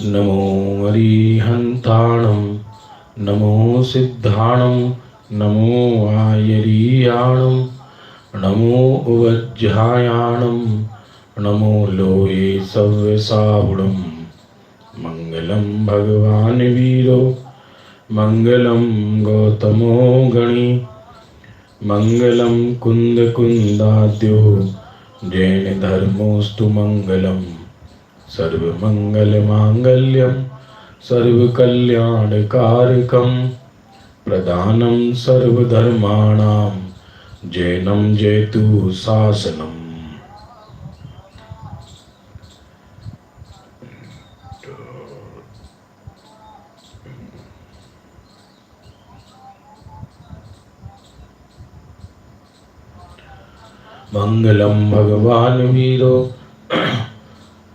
नमो अरिहन्ताणं नमो सिद्धाणं नमो आयरीयाणं नमो उवज्झायाणं नमो लोये सव्यसाहुणं मंगलं भगवान् वीरो मंगलं गौतमो गणी मंगलं कुन्दकुन्दाद्यो जैन धर्मोऽस्तु मंगलम् सर्वमंगलमांगल्यं सर्वकल्याणकारकं प्रधानं सर्वधर्माणां जैनं जयतु शासनम्। मंगलं भगवान् वीरो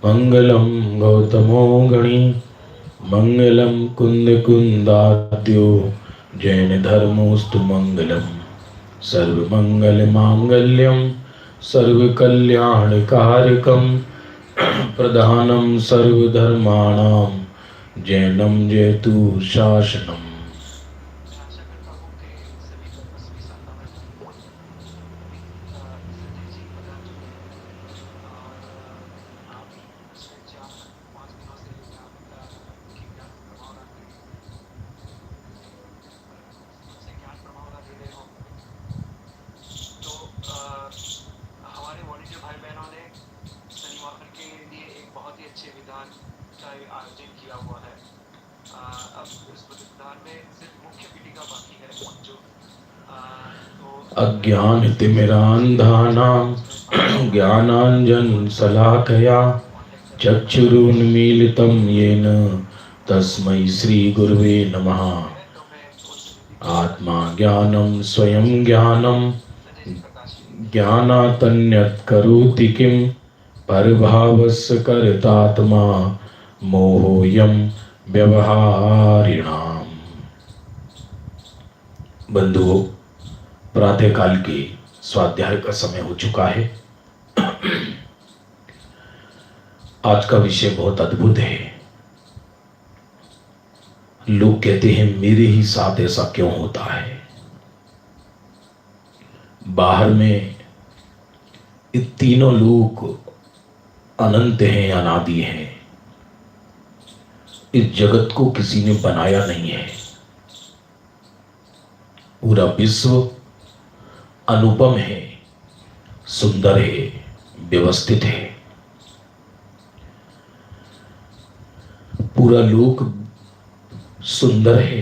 मंगलं गौतमो गणी मंगलं कुन्दकुन्दाद्यो जैन धर्मोऽस्तु मंगलम् सर्वमंगलमांगल्यं सर्वकल्याणकारकं प्रधानं सर्वधर्माणां जैनं जयतु शासनम्। अज्ञानतिमिरान्धानां ज्ञानाञ्जनशलाकया चक्षुरुन्मीलितं येन तस्मै श्रीगुरुवे नमः। आत्मा ज्ञानं स्वयं ज्ञानं ज्ञानातन्यत् करोति किं परभावस्य कर्तात्मा मोहोऽयं व्यवहारिणाम्। बंधुओं, प्रातःकाल के स्वाध्याय का समय हो चुका है। आज का विषय बहुत अद्भुत है। लोग कहते हैं मेरे ही साथ ऐसा क्यों होता है। बाहर में ये तीनों लोग अनंत हैं, अनादि हैं। इस जगत को किसी ने बनाया नहीं है। पूरा विश्व अनुपम है, सुंदर है, व्यवस्थित है। पूरा लोक सुंदर है,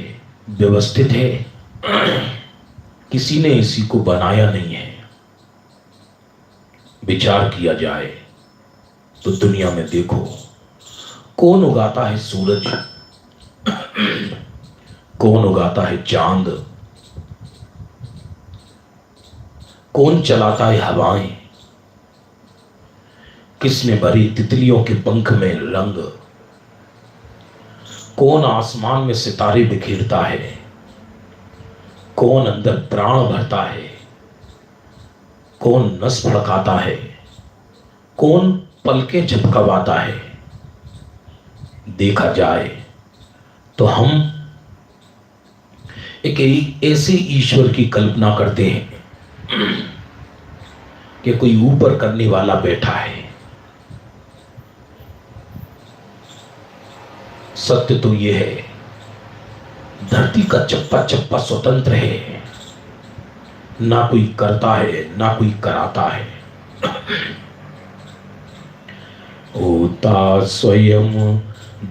व्यवस्थित है। किसी ने इसी को बनाया नहीं है। विचार किया जाए तो दुनिया में देखो, कौन उगाता है सूरज, कौन उगाता है चांद, कौन चलाता है हवाएं, किसने भरी तितलियों के पंख में रंग, कौन आसमान में सितारे बिखेरता है, कौन अंदर प्राण भरता है, कौन नस भड़काता है, कौन पलकें झपकवाता है। देखा जाए तो हम एक ऐसे ईश्वर की कल्पना करते हैं कि कोई ऊपर करने वाला बैठा है। सत्य तो यह है, धरती का चप्पा चप्पा स्वतंत्र है। ना कोई करता है, ना कोई कराता है। होता स्वयं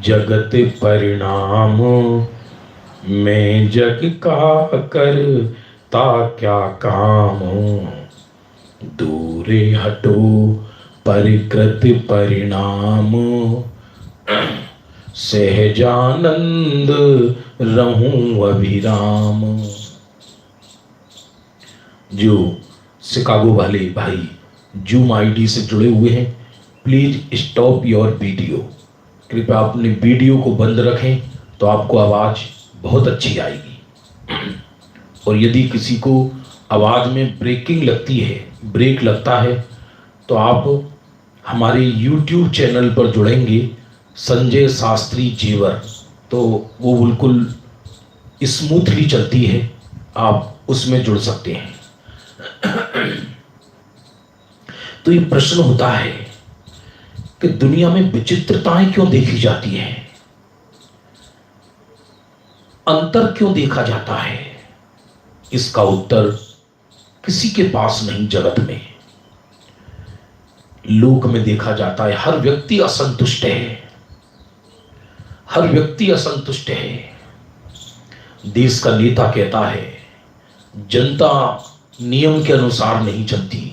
जगत परिणाम, मैं जग का करता क्या काम, दूरे हटो परिकृत परिणाम, सहजानंद रहूं अभिराम। जो शिकागो वाले भाई जूम आईडी से जुड़े हुए हैं, प्लीज स्टॉप योर वीडियो। कृपया अपने वीडियो को बंद रखें तो आपको आवाज बहुत अच्छी आएगी। और यदि किसी को आवाज में ब्रेकिंग लगती है, ब्रेक लगता है, तो आप हमारे YouTube चैनल पर जुड़ेंगे, संजय शास्त्री जेवर, तो वो बिल्कुल स्मूथली चलती है, आप उसमें जुड़ सकते हैं। तो ये प्रश्न होता है कि दुनिया में विचित्रताएं क्यों देखी जाती हैं, अंतर क्यों देखा जाता है? इसका उत्तर किसी के पास नहीं जगत में। लोक में देखा जाता है हर व्यक्ति असंतुष्ट है, हर व्यक्ति असंतुष्ट है। देश का नेता कहता है जनता नियम के अनुसार नहीं चलती,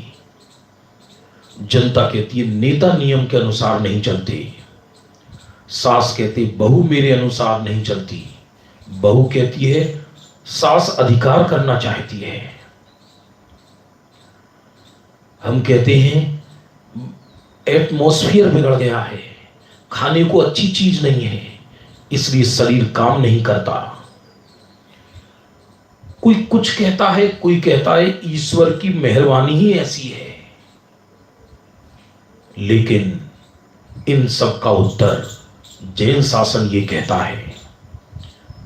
जनता कहती है नेता नियम के अनुसार नहीं चलते। सास कहती बहू मेरे अनुसार नहीं चलती, बहू कहती है सास अधिकार करना चाहती है। हम कहते हैं एटमॉस्फेयर बिगड़ गया है, खाने को अच्छी चीज नहीं है, इसलिए शरीर काम नहीं करता। कोई कुछ कहता है, कोई कहता है ईश्वर की मेहरबानी ही ऐसी है। लेकिन इन सब का उत्तर जैन शासन ये कहता है।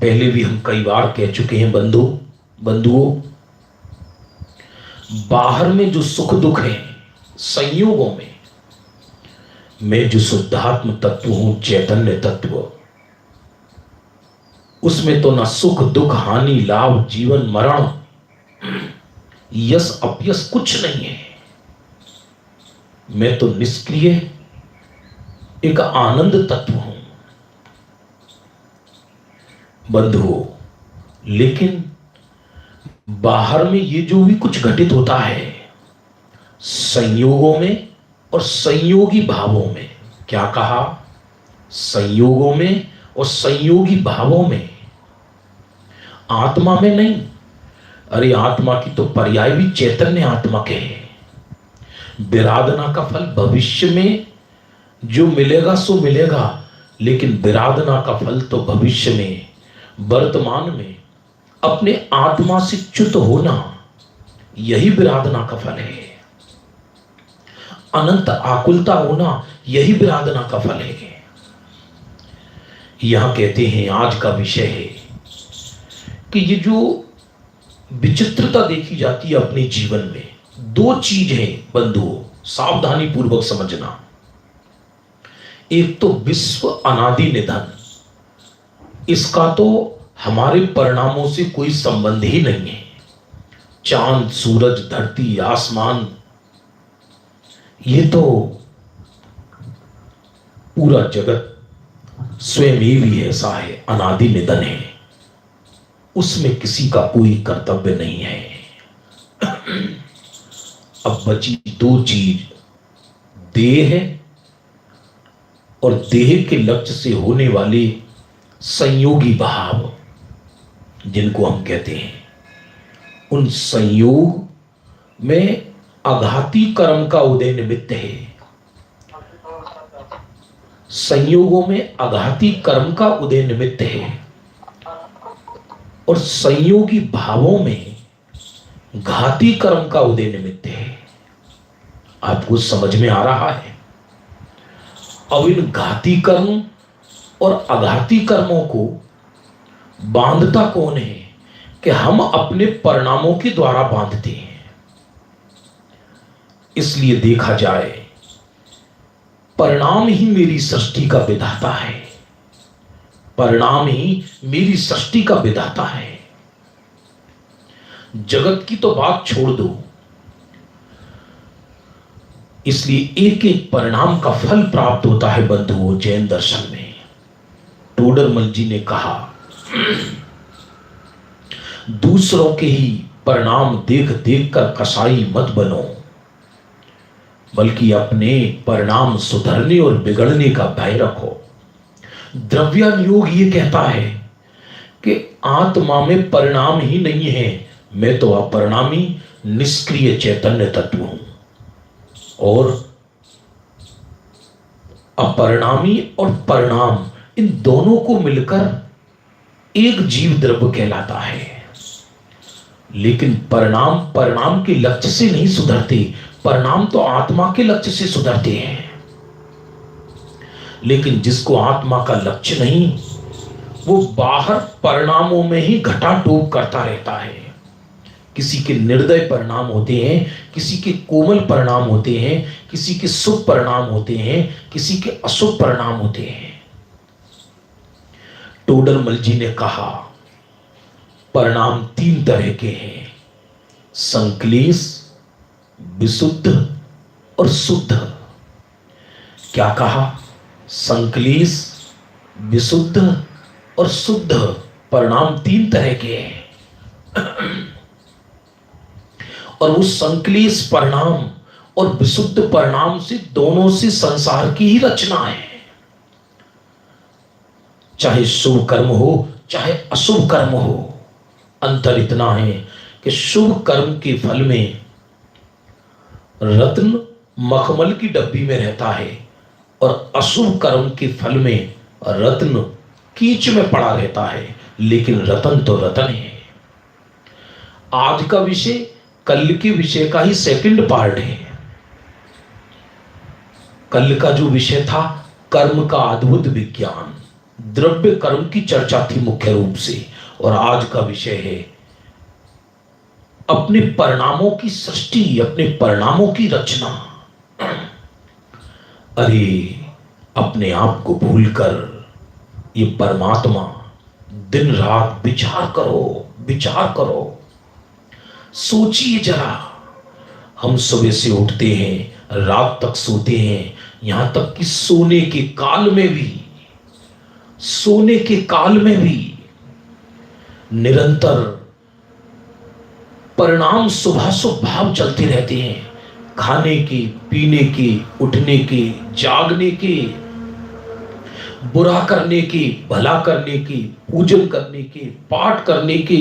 पहले भी हम कई बार कह चुके हैं बंधुओं, बाहर में जो सुख दुख है संयोगों में, मैं जो शुद्धात्म तत्व हूं, चैतन्य तत्व, उसमें तो ना सुख दुख हानि लाभ जीवन मरण यश अपयश कुछ नहीं है। मैं तो निष्क्रिय एक आनंद तत्व हूं बंधुओं। लेकिन बाहर में ये जो भी कुछ घटित होता है संयोगों में और संयोगी भावों में, क्या कहा? संयोगों में और संयोगी भावों में, आत्मा में नहीं। अरे आत्मा की तो पर्याय भी चैतन्य आत्मा के है। विराधना का फल भविष्य में जो मिलेगा सो मिलेगा, लेकिन विराधना का फल तो भविष्य में, वर्तमान में अपने आत्मा से च्युत होना, यही विराधना का फल है। अनंत आकुलता होना, यही विराधना का फल है। यहां कहते हैं आज का विषय है कि ये जो विचित्रता देखी जाती है अपने जीवन में, दो चीज है बंधुओं, सावधानी पूर्वक समझना। एक तो विश्व अनादि निधन, इसका तो हमारे परिणामों से कोई संबंध ही नहीं है। चांद सूरज धरती आसमान, ये तो पूरा जगत स्वयं ही ऐसा है, अनादि निधन है, उसमें किसी का कोई कर्तव्य नहीं है। अब बची दो चीज, देह है और देह के लक्ष्य से होने वाले संयोगी भाव, जिनको हम कहते हैं। उन संयोग में आघाती कर्म का उदय निमित्त है। संयोगों में आघाती कर्म का उदय निमित्त है और संयोगी भावों में घाती कर्म का उदय निमित्त है। आपको समझ में आ रहा है? अब इन घाती कर्म और आघाती कर्मों को बांधता कौन है? कि हम अपने परिणामों के द्वारा बांधते हैं। इसलिए देखा जाए, परिणाम ही मेरी सृष्टि का विधाता है, परिणाम ही मेरी सृष्टि का विधाता है। जगत की तो बात छोड़ दो, इसलिए एक एक परिणाम का फल प्राप्त होता है बंधुओं। जैन दर्शन में टोडरमल जी ने कहा दूसरों के ही परिणाम देख देख कर कसाई मत बनो, बल्कि अपने परिणाम सुधरने और बिगड़ने का भय रखो। द्रव्यान योग ये कहता है कि आत्मा में परिणाम ही नहीं है, मैं तो अपरिणामी निष्क्रिय चैतन्य तत्व हूं। और अपरिणामी और परिणाम, इन दोनों को मिलकर एक जीव द्रव्य कहलाता है। लेकिन परिणाम परिणाम के लक्ष्य से नहीं सुधरते, परिणाम तो आत्मा के लक्ष्य से सुधरते हैं। लेकिन जिसको आत्मा का लक्ष्य नहीं, वो बाहर परिणामों में ही घटाटोप करता रहता है। किसी के निर्दय परिणाम होते हैं, किसी के कोमल परिणाम होते हैं, किसी के शुभ परिणाम होते हैं, किसी के अशुभ परिणाम होते हैं। टोडरमल जी ने कहा परिणाम 3 तरह के हैं, संक्लेश, विशुद्ध और शुद्ध। क्या कहा? संक्लेश, विशुद्ध और शुद्ध परिणाम 3 तरह के हैं। और वो संक्लेश परिणाम और विशुद्ध परिणाम से, दोनों से संसार की ही रचना है। चाहे शुभ कर्म हो चाहे अशुभ कर्म हो, अंतर इतना है कि शुभ कर्म के फल में रत्न मखमल की डब्बी में रहता है और अशुभ कर्म के फल में रत्न कीच में पड़ा रहता है, लेकिन रतन तो रतन है। आज का विषय कल के विषय का ही सेकंड पार्ट है। कल का जो विषय था कर्म का अद्भुत विज्ञान, द्रव्य कर्म की चर्चा थी मुख्य रूप से, और आज का विषय है अपने परिणामों की सृष्टि, अपने परिणामों की रचना। अरे अपने आप को भूलकर ये परमात्मा, दिन रात विचार करो, विचार करो, सोचिए जरा। हम सुबह से उठते हैं, रात तक सोते हैं, यहां तक कि सोने के काल में भी निरंतर परिणाम शुभाशुभ भाव चलते रहते हैं। खाने के, पीने के, उठने के, जागने के, बुरा करने के, भला करने के, पूजन करने के, पाठ करने के।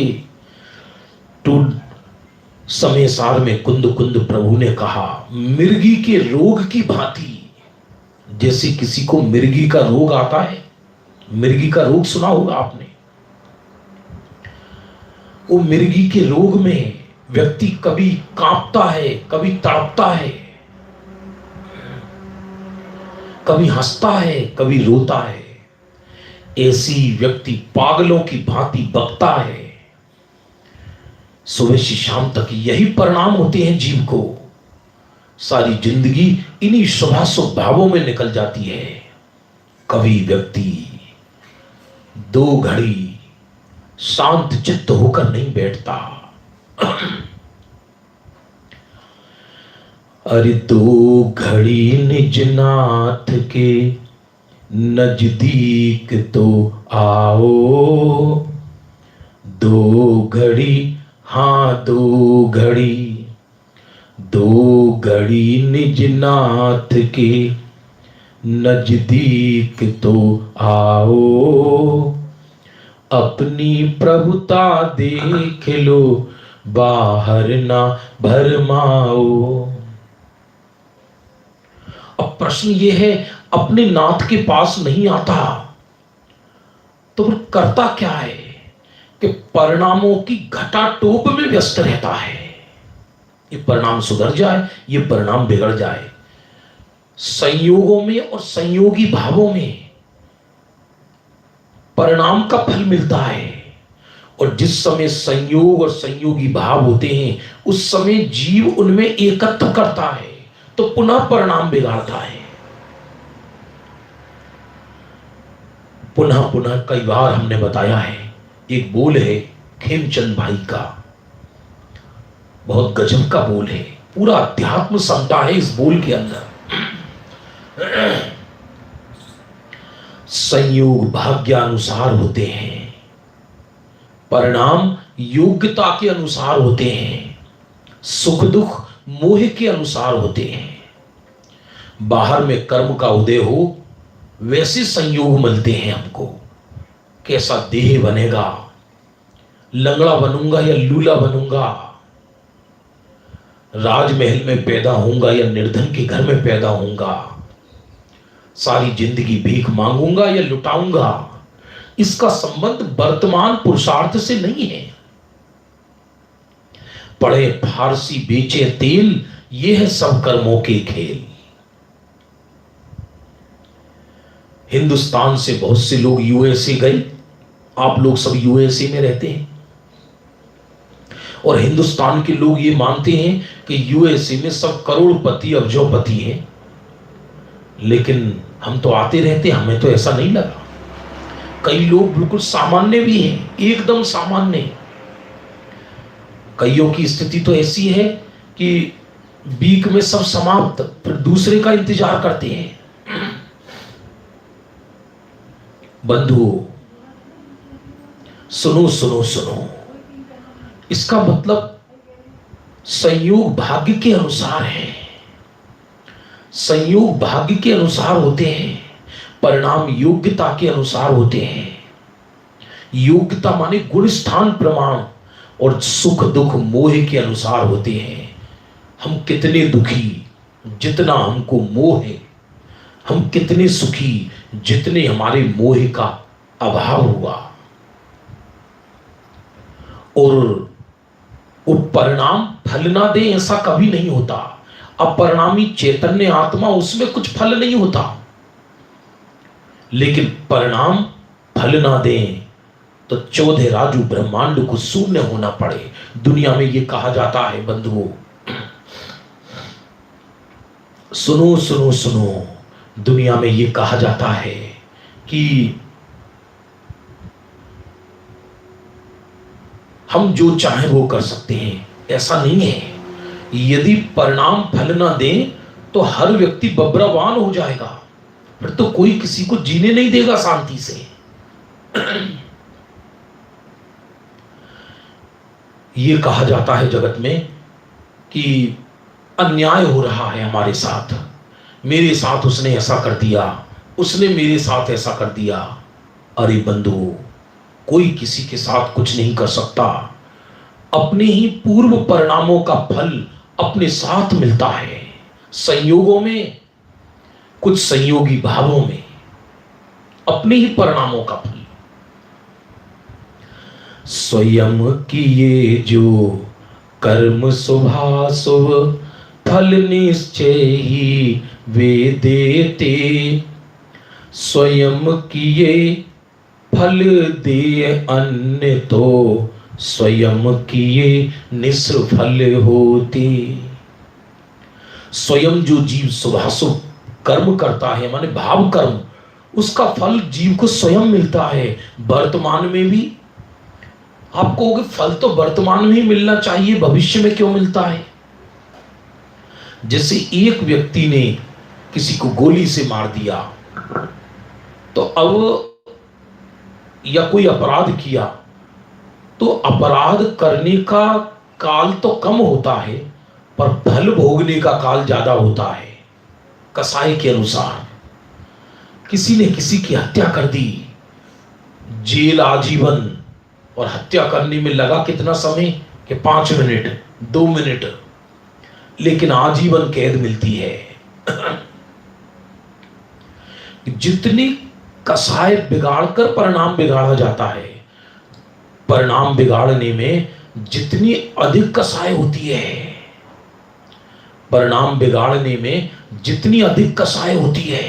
तो समय सार में कुंद कुंद प्रभु ने कहा, मिर्गी के रोग की भांति, जैसे किसी को मिर्गी का रोग आता है, मिर्गी का रोग सुना होगा आपने। वो मिर्गी के रोग में व्यक्ति कभी कांपता है, कभी तड़पता है, कभी हंसता है, कभी रोता है। ऐसी व्यक्ति पागलों की भांति बकता है। सुबह से शाम तक यही परिणाम होते हैं जीव को। सारी जिंदगी इन्हीं शुभाशुभ भावों में निकल जाती है। कभी व्यक्ति 2 घड़ी शांत चित्त होकर नहीं बैठता। अरे 2 घड़ी निज नाथ के नजदीक तो आओ, 2 घड़ी, हाँ 2 घड़ी, 2 घड़ी निज नाथ के नजदीक तो आओ, अपनी प्रभुता देख लो, बाहर ना भरमाओ। अब प्रश्न ये है, अपने नाथ के पास नहीं आता तो फिर करता क्या है कि परिणामों की घटाटोप में व्यस्त रहता है। ये परिणाम सुधर जाए, ये परिणाम बिगड़ जाए। संयोगों में और संयोगी भावों में परिणाम का फल मिलता है, और जिस समय संयोग और संयोगी भाव होते हैं उस समय जीव उनमें एकत्र करता है, तो पुनः परिणाम बिगाड़ता है। पुनः पुनः कई बार हमने बताया है, एक बोल है खेमचंद भाई का, बहुत गजब का बोल है, पूरा अध्यात्म समता है इस बोल के अंदर। संयोग भाग्यानुसार होते हैं, परिणाम योग्यता के अनुसार होते हैं, सुख दुख मोह के अनुसार होते हैं। बाहर में कर्म का उदय हो वैसे संयोग मिलते हैं हमको। कैसा देह बनेगा, लंगड़ा बनूंगा या लूला बनूंगा, राजमहल में पैदा होऊंगा या निर्धन के घर में पैदा होऊंगा, सारी जिंदगी भीख मांगूंगा या लुटाऊंगा, इसका संबंध वर्तमान पुरुषार्थ से नहीं है। पढ़े फारसी बेचे तेल, ये है सब कर्मों के खेल। हिंदुस्तान से बहुत से लोग यूएसए गए, आप लोग सब यूएसए में रहते हैं, और हिंदुस्तान के लोग ये मानते हैं कि यूएसए में सब करोड़पति अब्जोपति हैं, लेकिन हम तो आते रहते, हमें तो ऐसा नहीं लगा। कई लोग बिल्कुल सामान्य भी हैं, एकदम सामान्य। कईयों की स्थिति तो ऐसी है कि बीक में सब समाप्त, फिर दूसरे का इंतजार करते हैं। बंधु सुनो सुनो सुनो, इसका मतलब संयोग भाग्य के अनुसार है, संयोग भाग्य के अनुसार होते हैं, परिणाम योग्यता के अनुसार होते हैं। योग्यता माने गुण स्थान प्रमाण, और सुख दुख मोह के अनुसार होते हैं। हम कितने दुखी जितना हमको मोह है, हम कितने सुखी जितने हमारे मोह का अभाव हुआ। और वो परिणाम फल ना दे ऐसा कभी नहीं होता। अपरिणामी चैतन्य आत्मा, उसमें कुछ फल नहीं होता, लेकिन परिणाम फल ना दें तो 14 राजू ब्रह्मांड को शून्य होना पड़े। दुनिया में ये कहा जाता है बंधुओं, सुनो सुनो सुनो, दुनिया में ये कहा जाता है कि हम जो चाहें वो कर सकते हैं। ऐसा नहीं है। यदि परिणाम फल ना दें तो हर व्यक्ति बब्रावान हो जाएगा, फिर तो कोई किसी को जीने नहीं देगा शांति से। ये कहा जाता है जगत में कि अन्याय हो रहा है हमारे साथ, मेरे साथ उसने ऐसा कर दिया, उसने मेरे साथ ऐसा कर दिया। अरे बंधु, कोई किसी के साथ कुछ नहीं कर सकता। अपने ही पूर्व परिणामों का फल अपने साथ मिलता है, संयोगों में, कुछ संयोगी भावों में, अपने ही परिणामों का फल। स्वयं किए जो कर्म शुभाशुभ, फल निश्चय ही वे देते। स्वयं किए फल दे अन्य तो, स्वयं किए निष्फल होते। स्वयं जो जीव शुभाशुभ कर्म करता है, माने भाव कर्म, उसका फल जीव को स्वयं मिलता है। वर्तमान में भी आप कहोगे फल तो वर्तमान में ही मिलना चाहिए, भविष्य में क्यों मिलता है? जैसे एक व्यक्ति ने किसी को गोली से मार दिया, तो अब या कोई अपराध किया, तो अपराध करने का काल तो कम होता है, पर फल भोगने का काल ज्यादा होता है। कसाई के अनुसार किसी ने किसी की हत्या कर दी, जेल आजीवन, और हत्या करने में लगा कितना समय कि 5 मिनट 2 मिनट, लेकिन आजीवन कैद मिलती है। जितनी कसाई बिगाड़कर परिणाम बिगाड़ा जाता है, परिणाम बिगाड़ने में जितनी अधिक कसाई होती है, परिणाम बिगाड़ने में जितनी अधिक कसाई होती है,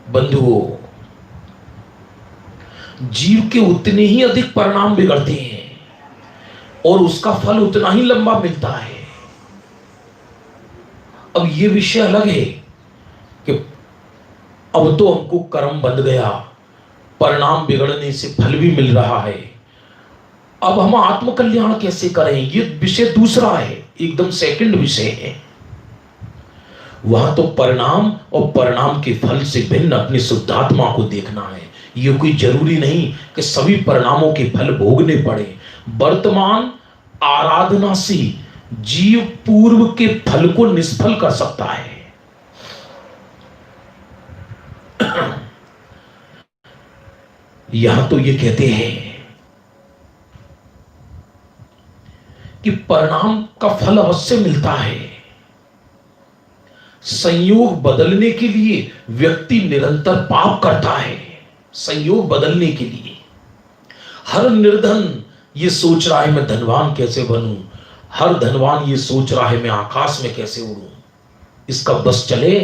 बंधुओं, जीव के उतने ही अधिक परिणाम बिगड़ते हैं और उसका फल उतना ही लंबा मिलता है। अब ये विषय अलग है कि अब तो हमको कर्म बंध गया, परिणाम बिगड़ने से फल भी मिल रहा है, अब हम आत्मकल्याण कैसे करें, ये विषय दूसरा है, एकदम सेकंड विषय है। वहां तो परिणाम और परिणाम के फल से भिन्न अपनी शुद्धात्मा को देखना है। ये कोई जरूरी नहीं कि सभी परिणामों के फल भोगने पड़े। वर्तमान आराधना से जीव पूर्व के फल को निष्फल कर सकता है। यहां तो ये कहते हैं कि परिणाम का फल अवश्य मिलता है। संयोग बदलने के लिए व्यक्ति निरंतर पाप करता है। संयोग बदलने के लिए हर निर्धन ये सोच रहा है मैं धनवान कैसे बनूं, हर धनवान ये सोच रहा है मैं आकाश में कैसे उड़ूं। इसका बस चले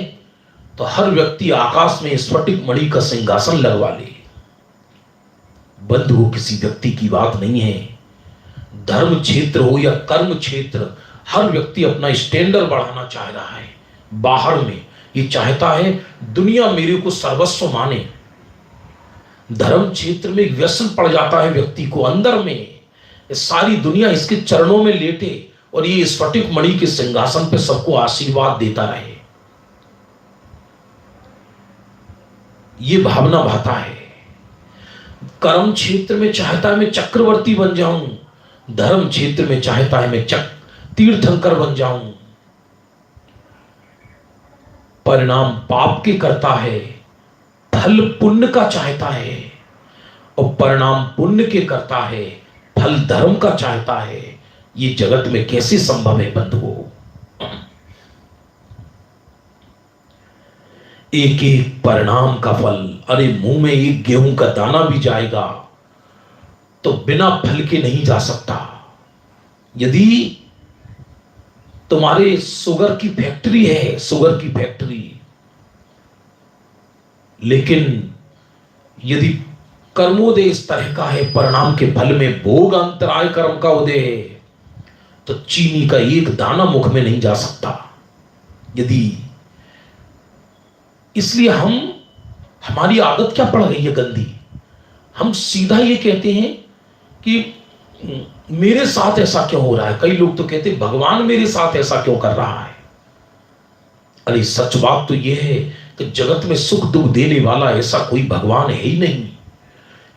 तो हर व्यक्ति आकाश में स्फटिक मणि का सिंहासन लगवा ले। बंधु, किसी व्यक्ति की बात नहीं है। धर्म क्षेत्र हो या कर्म क्षेत्र, हर व्यक्ति अपना स्टैंडर्ड बढ़ाना चाह रहा है। बाहर में ये चाहता है दुनिया मेरे को सर्वस्व माने। धर्म क्षेत्र में एक व्यसन पड़ जाता है व्यक्ति को, अंदर में सारी दुनिया इसके चरणों में लेटे और ये स्फटिक मणि के सिंहासन पे सबको आशीर्वाद देता रहे। ये भावना भाता है। कर्म क्षेत्र में चाहता है मैं चक्रवर्ती बन जाऊं, धर्म क्षेत्र में चाहता है मैं तीर्थंकर बन जाऊं। परिणाम पाप के करता है, फल पुण्य का चाहता है, और परिणाम पुण्य के करता है, फल धर्म का चाहता है। ये जगत में कैसे संभव है बंधुओं? एक एक परिणाम का फल, अरे मुंह में एक गेहूं का दाना भी जाएगा तो बिना फल के नहीं जा सकता। यदि तुम्हारे शुगर की फैक्ट्री है, शुगर की फैक्ट्री, लेकिन यदि कर्मोदय इस तरह का है, परिणाम के फल में भोग अंतराय कर्म का उदय है, तो चीनी का एक दाना मुख में नहीं जा सकता। यदि इसलिए हमारी आदत क्या पड़ गई है गंदी, हम सीधा ये कहते हैं कि मेरे साथ ऐसा क्यों हो रहा है। कई लोग तो कहते हैं भगवान मेरे साथ ऐसा क्यों कर रहा है। अरे सच बात तो यह है कि जगत में सुख दुख देने वाला ऐसा कोई भगवान है ही नहीं।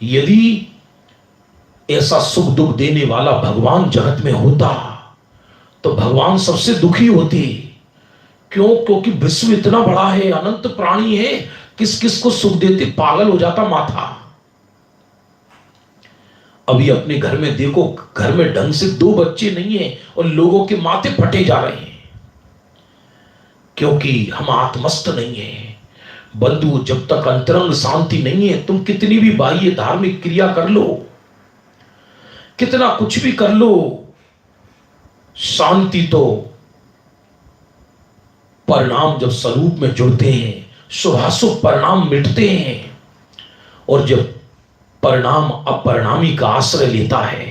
यदि ऐसा सुख दुख देने वाला भगवान जगत में होता तो भगवान सबसे दुखी होते। क्यों? क्योंकि विश्व इतना बड़ा है, अनंत प्राणी है, किस किस को सुख देते, पागल हो जाता माथा। अभी अपने घर में देखो, घर में ढंग से 2 बच्चे नहीं है और लोगों के माथे फटे जा रहे हैं, क्योंकि हम आत्मस्थ नहीं है। बंधु, जब तक अंतरंग शांति नहीं है, तुम कितनी भी बाह्य धार्मिक क्रिया कर लो, कितना कुछ भी कर लो, शांति तो परिणाम जब स्वरूप में जुड़ते हैं, शुभाशुभ परिणाम मिटते हैं, और जब परिणाम अपरिणामी का आश्रय लेता है,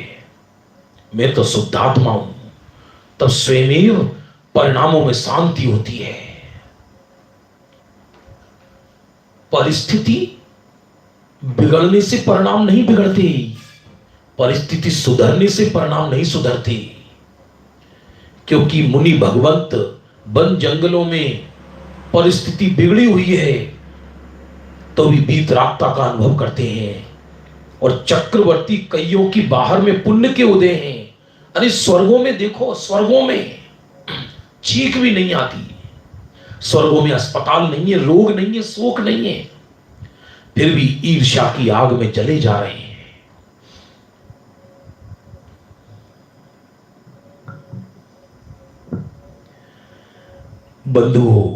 मैं तो शुद्धात्मा हूं, तब स्वयं परिणामों में शांति होती है। परिस्थिति बिगड़ने से परिणाम नहीं बिगड़ते, परिस्थिति सुधरने से परिणाम नहीं सुधरते। क्योंकि मुनि भगवंत वन जंगलों में परिस्थिति बिगड़ी हुई है तो भी वीतरागता का अनुभव करते हैं, और चक्रवर्ती कईयों की बाहर में पुण्य के उदय हैं। अरे स्वर्गों में देखो, स्वर्गों में चीख भी नहीं आती, स्वर्गों में अस्पताल नहीं है, रोग नहीं है, शोक नहीं है, फिर भी ईर्ष्या की आग में जले जा रहे हैं। बंधुओं,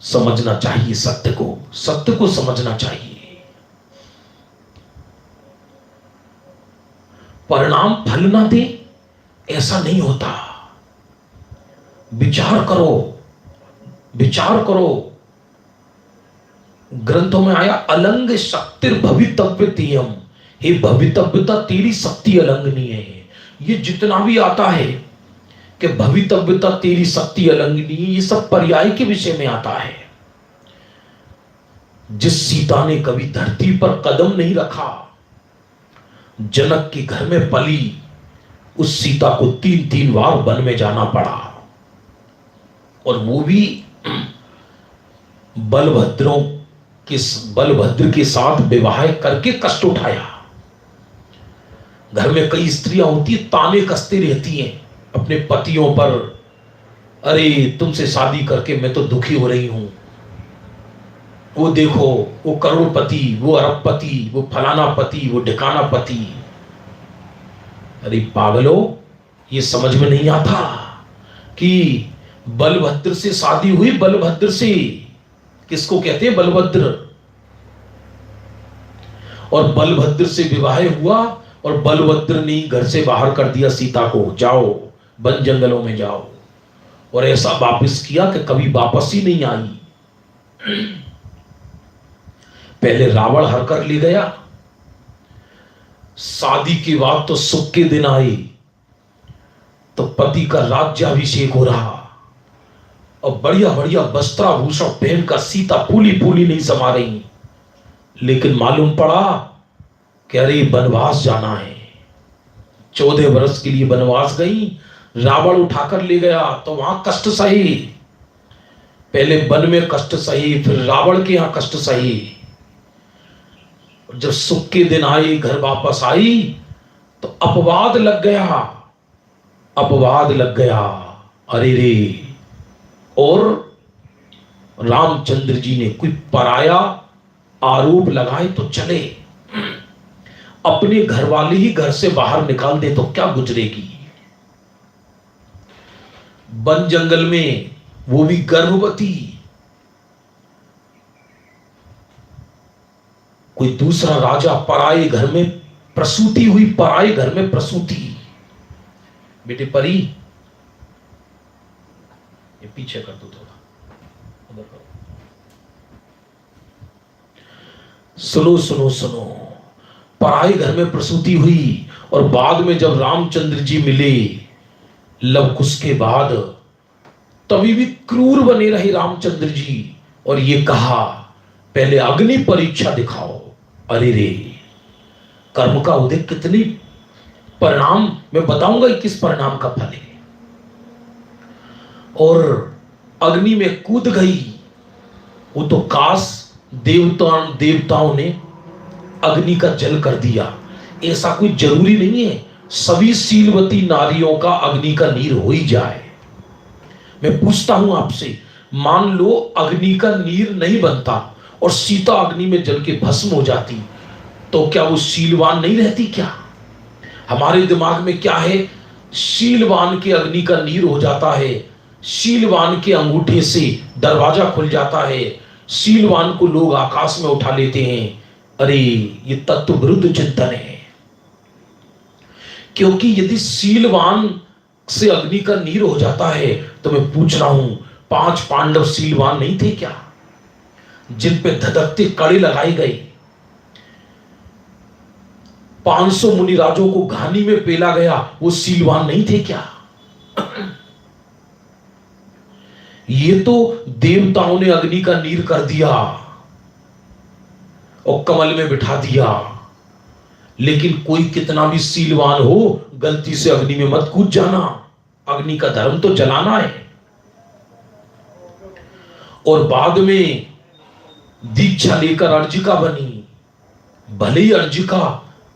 समझना चाहिए सत्य को, सत्य को समझना चाहिए। परिणाम फल ना दे ऐसा नहीं होता। विचार करो, विचार करो। ग्रंथों में आया अलंग शक्तिर भवितव्यम, हे भवितव्यता तेरी शक्ति अलंघनीय है। ये जितना भी आता है कि भवितव्यता तेरी शक्ति अलंघनीय, ये सब पर्याय के विषय में आता है। जिस सीता ने कभी धरती पर कदम नहीं रखा, जनक के घर में पली, उस सीता को 3 बार वन में जाना पड़ा, और वो भी बलभद्र के साथ विवाह करके कष्ट उठाया। घर में कई स्त्रियां होती है, ताने कसते रहती हैं अपने पतियों पर, अरे तुमसे शादी करके मैं तो दुखी हो रही हूं, वो देखो वो करोड़पति, वो अरबपति, वो फलाना पति, वो ढिकाना पति। अरे पागलो, ये समझ में नहीं आता कि बलभद्र से शादी हुई, बलभद्र से। किसको कहते हैं? बलभद्र। और बलभद्र से विवाह हुआ और बलभद्र ने घर से बाहर कर दिया सीता को, जाओ वन जंगलों में जाओ। और ऐसा वापस किया कि कभी वापस ही नहीं आई। पहले रावण हर कर ले गया, शादी के बाद तो सुख के दिन आए तो पति का राज्याभिषेक हो रहा और बढ़िया बढ़िया वस्त्राभूषण पहनकर सीता फूली फूली नहीं समा रही। लेकिन मालूम पड़ा कि अरे वनवास जाना है। 14 वर्ष के लिए वनवास गई, रावण उठाकर ले गया तो वहां कष्ट सही। पहले वन में कष्ट सही, फिर रावण के यहां कष्ट सही। जब सुख के दिन आए, घर वापस आई तो अपवाद लग गया, अपवाद लग गया। अरे रे! और रामचंद्र जी ने कोई पराया आरोप लगाए तो चले, अपने घर वाले ही घर से बाहर निकाल दे तो क्या गुजरेगी। वन जंगल में, वो भी गर्भवती, कोई दूसरा राजा पराए घर में प्रसूति हुई, पराए घर में प्रसूति। बेटे परी, ये पीछे कर दो थोड़ा, उधर करो। सुनो सुनो सुनो, पराए घर में प्रसूति हुई और बाद में जब रामचंद्र जी मिले लव कुश के बाद, तभी भी क्रूर बने रहे रामचंद्र जी और ये कहा पहले अग्नि परीक्षा दिखाओ। अरे रे! कर्म का उदय कितनी परिणाम, मैं बताऊंगा किस परिणाम का फल है। और अग्नि में कूद गई, वो तो काश देवताओं ने अग्नि का जल कर दिया। ऐसा कोई जरूरी नहीं है सभी शीलवती नारियों का अग्नि का नीर हो ही जाए। मैं पूछता हूं आपसे, मान लो अग्नि का नीर नहीं बनता और सीता अग्नि में जल के भस्म हो जाती, तो क्या वो शीलवान नहीं रहती क्या? हमारे दिमाग में क्या है, शीलवान के अग्नि का नीर हो जाता है, शीलवान के अंगूठे से दरवाजा खुल जाता है, शीलवान को लोग आकाश में उठा लेते हैं। अरे ये तत्व विरुद्ध चिंतन है। क्योंकि यदि शीलवान से अग्नि का नीर हो जाता है तो मैं पूछ रहा हूं, 5 पांडव शीलवान नहीं थे क्या, जिन पे धधकते कड़े लगाए गए? 500 मुनिराजों को घानी में पेला गया, वो शीलवान नहीं थे क्या? ये तो देवताओं ने अग्नि का नीर कर दिया और कमल में बिठा दिया। लेकिन कोई कितना भी शीलवान हो, गलती से अग्नि में मत कूद जाना, अग्नि का धर्म तो जलाना है। और बाद में दीक्षा लेकर अर्जिका बनी। भले ही अर्जिका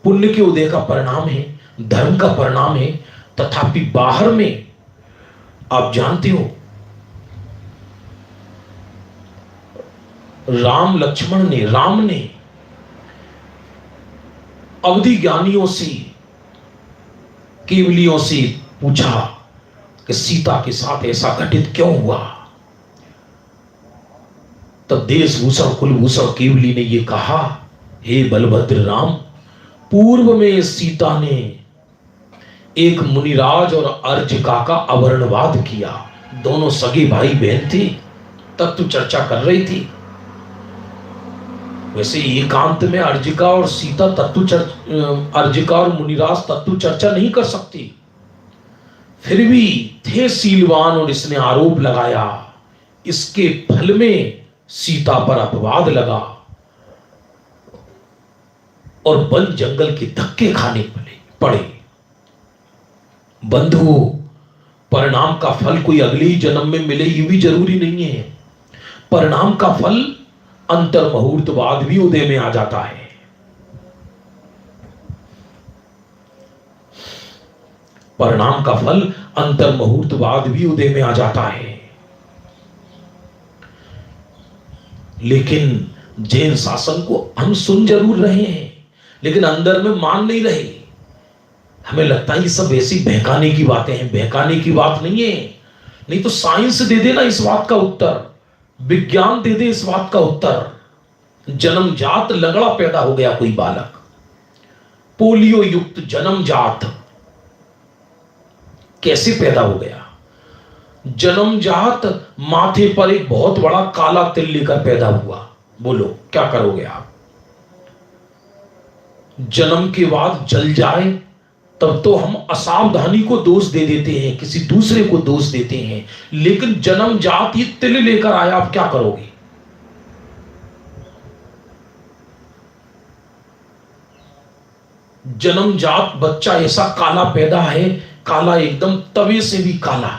पुण्य के उदय का परिणाम है, धर्म का परिणाम है, तथापि बाहर में आप जानते हो राम ने अवधि ज्ञानियों से, केवलियों से पूछा कि सीता के साथ ऐसा घटित क्यों हुआ। तब देशभूषण कुलभूषण केवली ने यह कहा, हे बलभद्र राम, पूर्व में सीता ने एक मुनिराज और अर्जिका का अवर्णवाद किया। दोनों सगे भाई बहन थे, तत्व चर्चा कर रही थी। वैसे एकांत में अर्जिका और सीता अर्जिका और मुनिराज तत्व चर्चा नहीं कर सकती, फिर भी थे शीलवान और इसने आरोप लगाया। इसके फल में सीता पर अपवाद लगा और वन जंगल के धक्के खाने पड़े। बंधु, परिणाम का फल कोई अगले ही जन्म में मिले ये भी जरूरी नहीं है। परिणाम का फल अंतर मुहूर्त बाद भी उदय में आ जाता है। परिणाम का फल अंतर मुहूर्त बाद भी उदय में आ जाता है। लेकिन जैन शासन को हम सुन जरूर रहे हैं, लेकिन अंदर में मान नहीं रहे। हमें लगता है ये सब ऐसी बहकाने की बातें हैं। बहकाने की बात नहीं है। नहीं तो साइंस दे देना इस बात का उत्तर, विज्ञान दे दे इस बात का उत्तर। जन्मजात लंगड़ा पैदा हो गया कोई बालक, पोलियो युक्त जन्मजात, कैसे पैदा हो गया? जन्मजात माथे पर एक बहुत बड़ा काला तिल लेकर पैदा हुआ। बोलो क्या करोगे आप? जन्म के बाद जल जाए तब तो हम असावधानी को दोष दे देते हैं, किसी दूसरे को दोष देते हैं। लेकिन जन्मजात ये तिल लेकर आया, आप क्या करोगे? जन्मजात बच्चा ऐसा काला पैदा है, काला एकदम तवे से भी काला।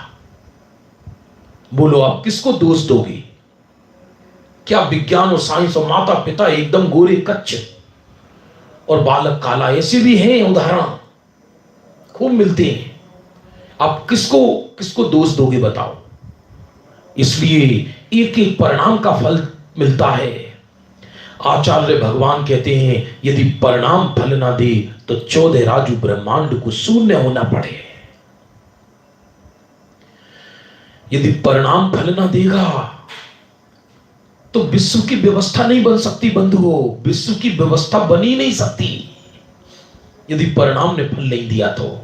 बोलो आप किसको दोष दोगे? क्या विज्ञान और साइंस और माता पिता एकदम गोरे कच्चे और बालक काला, ऐसे भी हैं उदाहरण, खूब मिलते हैं। आप किसको किसको दोष दोगे बताओ? इसलिए एक एक परिणाम का फल मिलता है। आचार्य भगवान कहते हैं यदि परिणाम फल ना दे तो 14 राजू ब्रह्मांड को शून्य होना पड़े। यदि परिणाम फल ना देगा तो विश्व की व्यवस्था नहीं बन सकती बंधुओं, विश्व की व्यवस्था बन ही नहीं सकती यदि परिणाम ने फल नहीं दिया तो।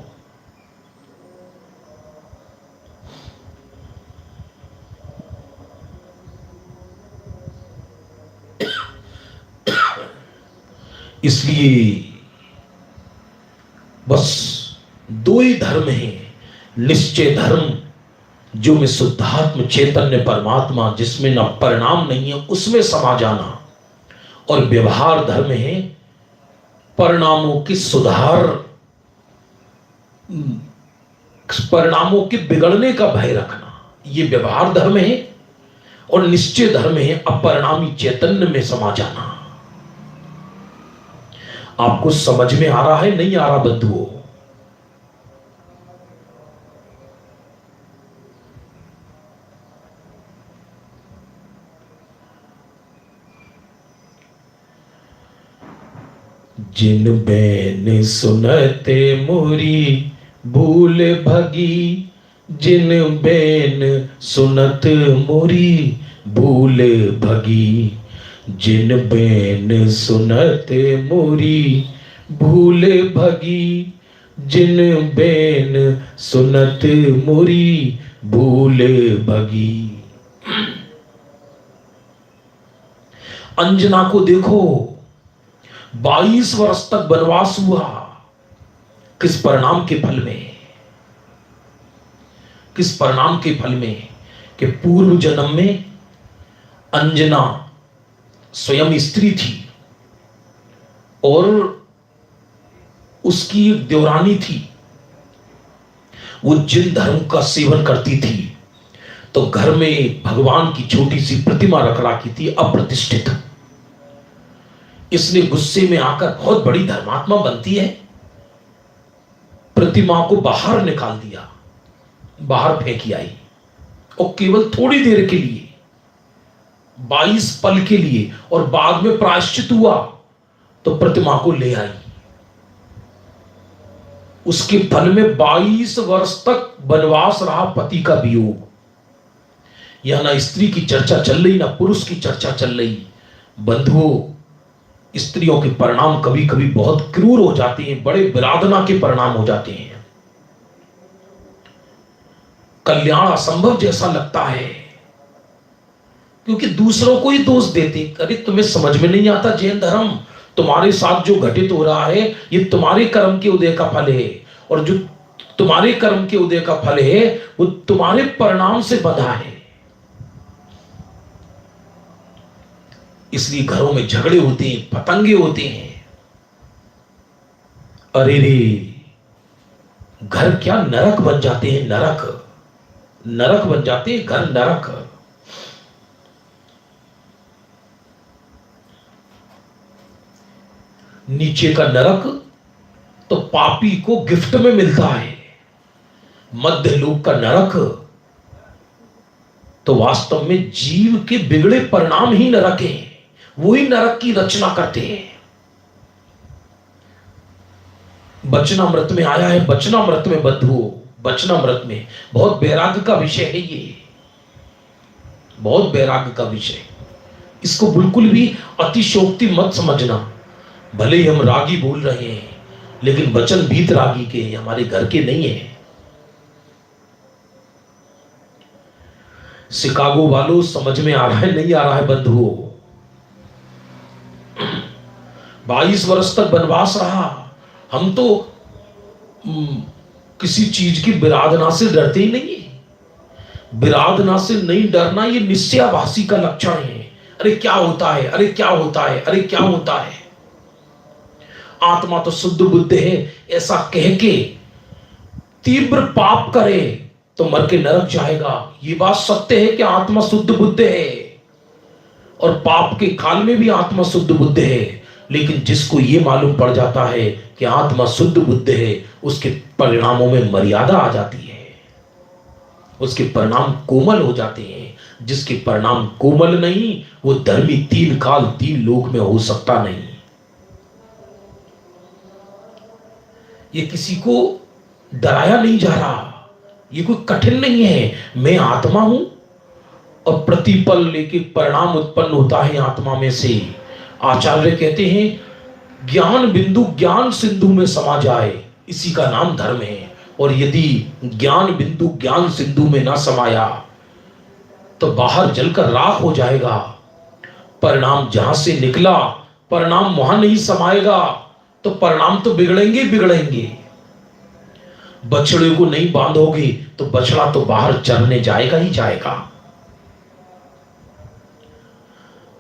इसलिए बस दो ही धर्म हैं, निश्चय धर्म जो में शुद्धात्म चैतन्य परमात्मा जिसमें ना परिणाम नहीं है उसमें समा जाना, और व्यवहार धर्म है परिणामों की सुधार, परिणामों के बिगड़ने का भय रखना, ये व्यवहार धर्म है। और निश्चय धर्म है अपरिणामी चैतन्य में समा जाना। आपको समझ में आ रहा है नहीं आ रहा बंधुओं? जिन बैन सुनते मोरी भूल भगी, जिन बैन सुनत मोरी भूल भगी, जिन बैन सुनत मोरी भूल भगी, जिन बैन सुनत मोरी भूल भगी। अंजना को देखो, 22 वर्ष तक वनवास हुआ, किस परिणाम के फल में? किस परिणाम के फल में? कि पूर्व जन्म में अंजना स्वयं स्त्री थी और उसकी एक देवरानी थी, वो जिन धर्म का सेवन करती थी तो घर में भगवान की छोटी सी प्रतिमा रख रखी थी अप्रतिष्ठित। इसने गुस्से में आकर, बहुत बड़ी धर्मात्मा बनती है, प्रतिमा को बाहर निकाल दिया, बाहर फेंकी आई, और केवल थोड़ी देर के लिए, 22 पल के लिए, और बाद में प्रायश्चित हुआ तो प्रतिमा को ले आई। उसके फल में 22 वर्ष तक वनवास रहा, पति का वियोग। यहां ना स्त्री की चर्चा चल रही, ना पुरुष की चर्चा चल रही। बंधुओं, स्त्रियों के परिणाम कभी कभी बहुत क्रूर हो जाते हैं, बड़े विराधना के परिणाम हो जाते हैं। कल्याण असंभव जैसा लगता है, क्योंकि दूसरों को ही दोष देते। अरे तुम्हें समझ में नहीं आता जैन धर्म, तुम्हारे साथ जो घटित हो रहा है ये तुम्हारे कर्म के उदय का फल है, और जो तुम्हारे कर्म के उदय का फल है वो तुम्हारे परिणाम से बंधा है। इसलिए घरों में झगड़े होते हैं, पतंगे होते हैं। अरे रे, घर क्या नरक बन जाते हैं, नरक, नरक बन जाते हैं घर, नरक। नीचे का नरक तो पापी को गिफ्ट में मिलता है, मध्य लोक का नरक, तो वास्तव में जीव के बिगड़े परिणाम ही नरक हैं, वही नरक की रचना करते हैं। वचनामृत में आया है, वचनामृत में बंधुओं, वचनामृत में बहुत वैराग्य का विषय है ये, बहुत वैराग्य का विषय। इसको बिल्कुल भी अतिशयोक्ति मत समझना। भले ही हम रागी बोल रहे हैं, लेकिन वचन भीत रागी के, हमारे घर के नहीं है। शिकागो वालों, समझ में आ रहा है नहीं आ रहा है बंधुओं? 22 वर्ष तक वनवास रहा। हम तो किसी चीज की विराधना से डरते ही नहीं है। विराधना से नहीं डरना ये निश्चयाभासी का लक्षण है। अरे क्या होता है, अरे क्या होता है, अरे क्या होता है, आत्मा तो शुद्ध बुद्ध है, ऐसा कह के तीव्र पाप करे तो मर के नरक जाएगा। ये बात सत्य है कि आत्मा शुद्ध बुद्ध है, और पाप के काल में भी आत्मा शुद्ध बुद्ध है। लेकिन जिसको ये मालूम पड़ जाता है कि आत्मा शुद्ध बुद्ध है, उसके परिणामों में मर्यादा आ जाती है, उसके परिणाम कोमल हो जाते हैं। जिसके परिणाम कोमल नहीं, वो धर्मी 3 काल 3 लोक में हो सकता नहीं। ये किसी को डराया नहीं जा रहा, ये कोई कठिन नहीं है। मैं आत्मा हूं और प्रतिपल लेके परिणाम उत्पन्न होता है आत्मा में से। आचार्य कहते हैं ज्ञान बिंदु ज्ञान सिंधु में समा जाए, इसी का नाम धर्म है। और यदि ज्ञान बिंदु ज्ञान सिंधु में ना समाया तो बाहर जलकर राख हो जाएगा। परिणाम जहां से निकला, परिणाम वहां नहीं समाएगा, तो परिणाम तो बिगड़ेंगे बिगड़ेंगे। बछड़े को नहीं बांधोगे तो बछड़ा तो बाहर चरने जाएगा ही जाएगा।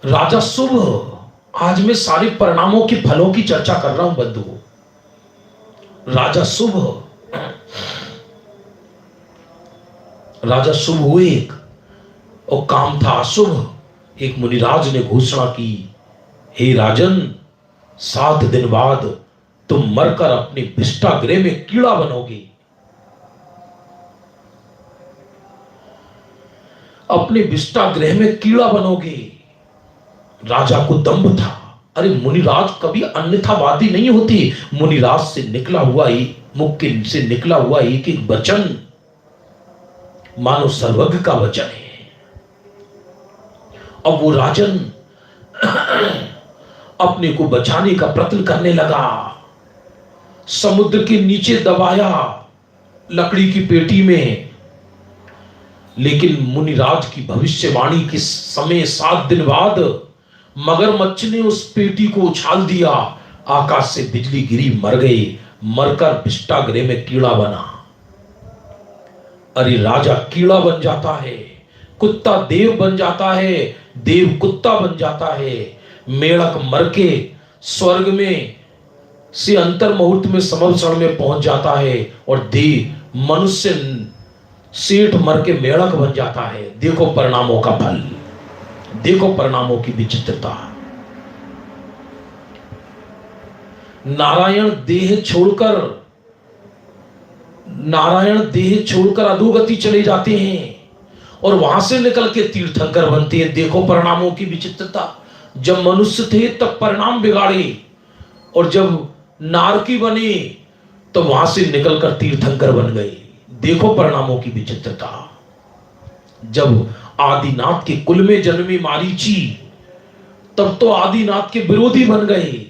राजा शुभ, आज मैं सारे परिणामों के फलों की चर्चा कर रहा हूं बंधुओं। राजा शुभ, राजा शुभ हुए एक, और काम था अशुभ। एक मुनिराज ने घोषणा की, हे राजन, 7 दिन बाद तुम मरकर अपने विष्टागृह में कीड़ा बनोगे। अपने विष्टागृह में कीड़ा बनोगे। राजा को दंभ था। अरे मुनिराज कभी अन्यथावादी नहीं होती। मुनिराज से निकला हुआ ही, मुख से निकला हुआ एक एक वचन मानो सर्वज्ञ का वचन है। अब वो राजन अपने को बचाने का प्रयत्न करने लगा। समुद्र के नीचे दबाया लकड़ी की पेटी में, लेकिन मुनिराज की भविष्यवाणी के समय 7 दिन बाद मगरमच्छ ने उस पेटी को उछाल दिया। आकाश से बिजली गिरी, मर गई। मरकर विष्टागृह में कीड़ा बना। अरे राजा कीड़ा बन जाता है, कुत्ता देव बन जाता है, देव कुत्ता बन जाता है। मेढक मर के स्वर्ग में से अंतर मुहूर्त में समवसरण में पहुंच जाता है, और देव मनुष्य सेठ मर के मेढक बन जाता है। देखो परिणामों का फल, देखो परिणामों की विचित्रता। नारायण देह छोड़कर अधोगति चले जाते हैं, और वहां से निकल के तीर्थंकर बनते हैं। देखो परिणामों की विचित्रता। जब मनुष्य थे तब परिणाम बिगाड़े, और जब नारकी बने तो वहां से निकलकर तीर्थंकर बन गए। देखो परिणामों की विचित्रता। जब आदिनाथ के कुल में जन्मी मारीची, तब तो आदिनाथ के विरोधी बन गए,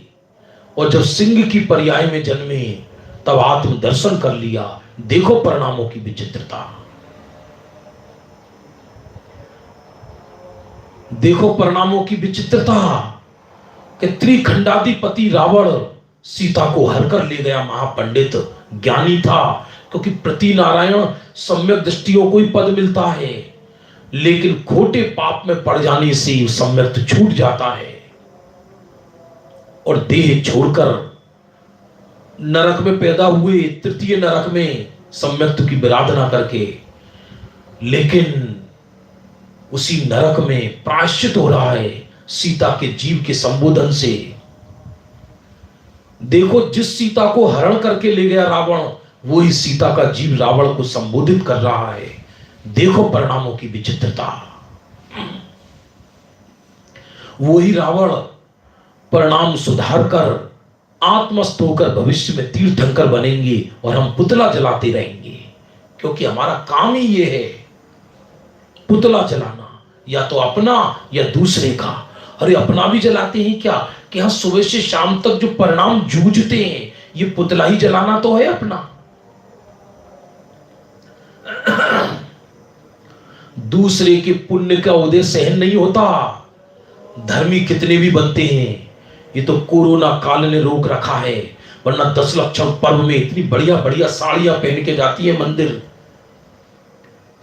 और जब सिंह की पर्याय में जन्मे तब आत्म दर्शन कर लिया। देखो परिणामों की विचित्रता। देखो परिणामों की विचित्रता कि त्रिखंडाधिपति रावण सीता को हर कर ले गया। महापंडित ज्ञानी था, क्योंकि प्रति नारायण सम्यक दृष्टियों को ही पद मिलता है, लेकिन खोटे पाप में पड़ जाने से सम्यक छूट जाता है, और देह छोड़कर नरक में पैदा हुए। तृतीय नरक में सम्यक्त की विराधना करके, लेकिन उसी नरक में प्रायश्चित हो रहा है सीता के जीव के संबोधन से। देखो जिस सीता को हरण करके ले गया रावण, वो ही सीता का जीव रावण को संबोधित कर रहा है। देखो परिणामों की विचित्रता। वही रावण परिणाम सुधार कर आत्मस्थ होकर भविष्य में तीर्थंकर बनेंगे और हम पुतला जलाते रहेंगे, क्योंकि हमारा काम ही ये है, पुतला जलाना, या तो अपना या दूसरे का। अरे अपना भी जलाते हैं क्या कि हाँ सुबह से शाम तक जो परिणाम जूझते हैं, ये पुतला ही जलाना तो है अपना। दूसरे के पुण्य का उदय सहन नहीं होता, धर्मी कितने भी बनते हैं। ये तो कोरोना काल ने रोक रखा है, वरना 10 लक्षण पर्व में इतनी बढ़िया बढ़िया साड़ियां पहन के जाती है मंदिर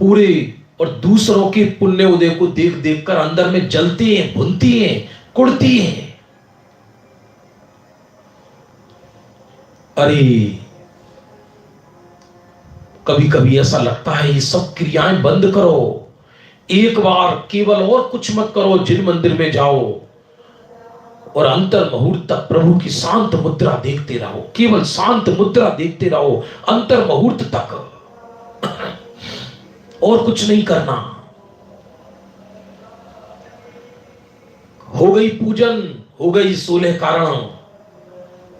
पूरे, और दूसरों के पुण्य उदय को देख देख कर अंदर में जलती हैं, भुनती हैं, कुड़ती हैं। अरे कभी कभी ऐसा लगता है ये सब क्रियाएं बंद करो, एक बार केवल और कुछ मत करो, जिन मंदिर में जाओ और अंतर मुहूर्त तक प्रभु की शांत मुद्रा देखते रहो, केवल शांत मुद्रा देखते रहो अंतर मुहूर्त तक, और कुछ नहीं करना। हो गई पूजन, हो गई 16 कारण,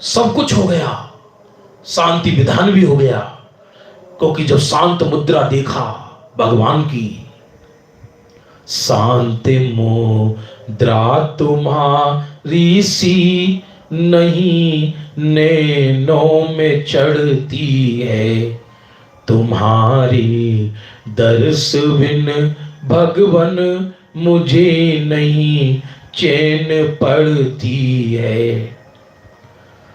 सब कुछ हो गया, शांति विधान भी हो गया, क्योंकि जब शांत मुद्रा देखा भगवान की, शांत मुद्रा तुम्हारी सी नहीं नैनों में चढ़ती है, तुम्हारी दर्श बिन भगवन मुझे नहीं चैन पड़ती है।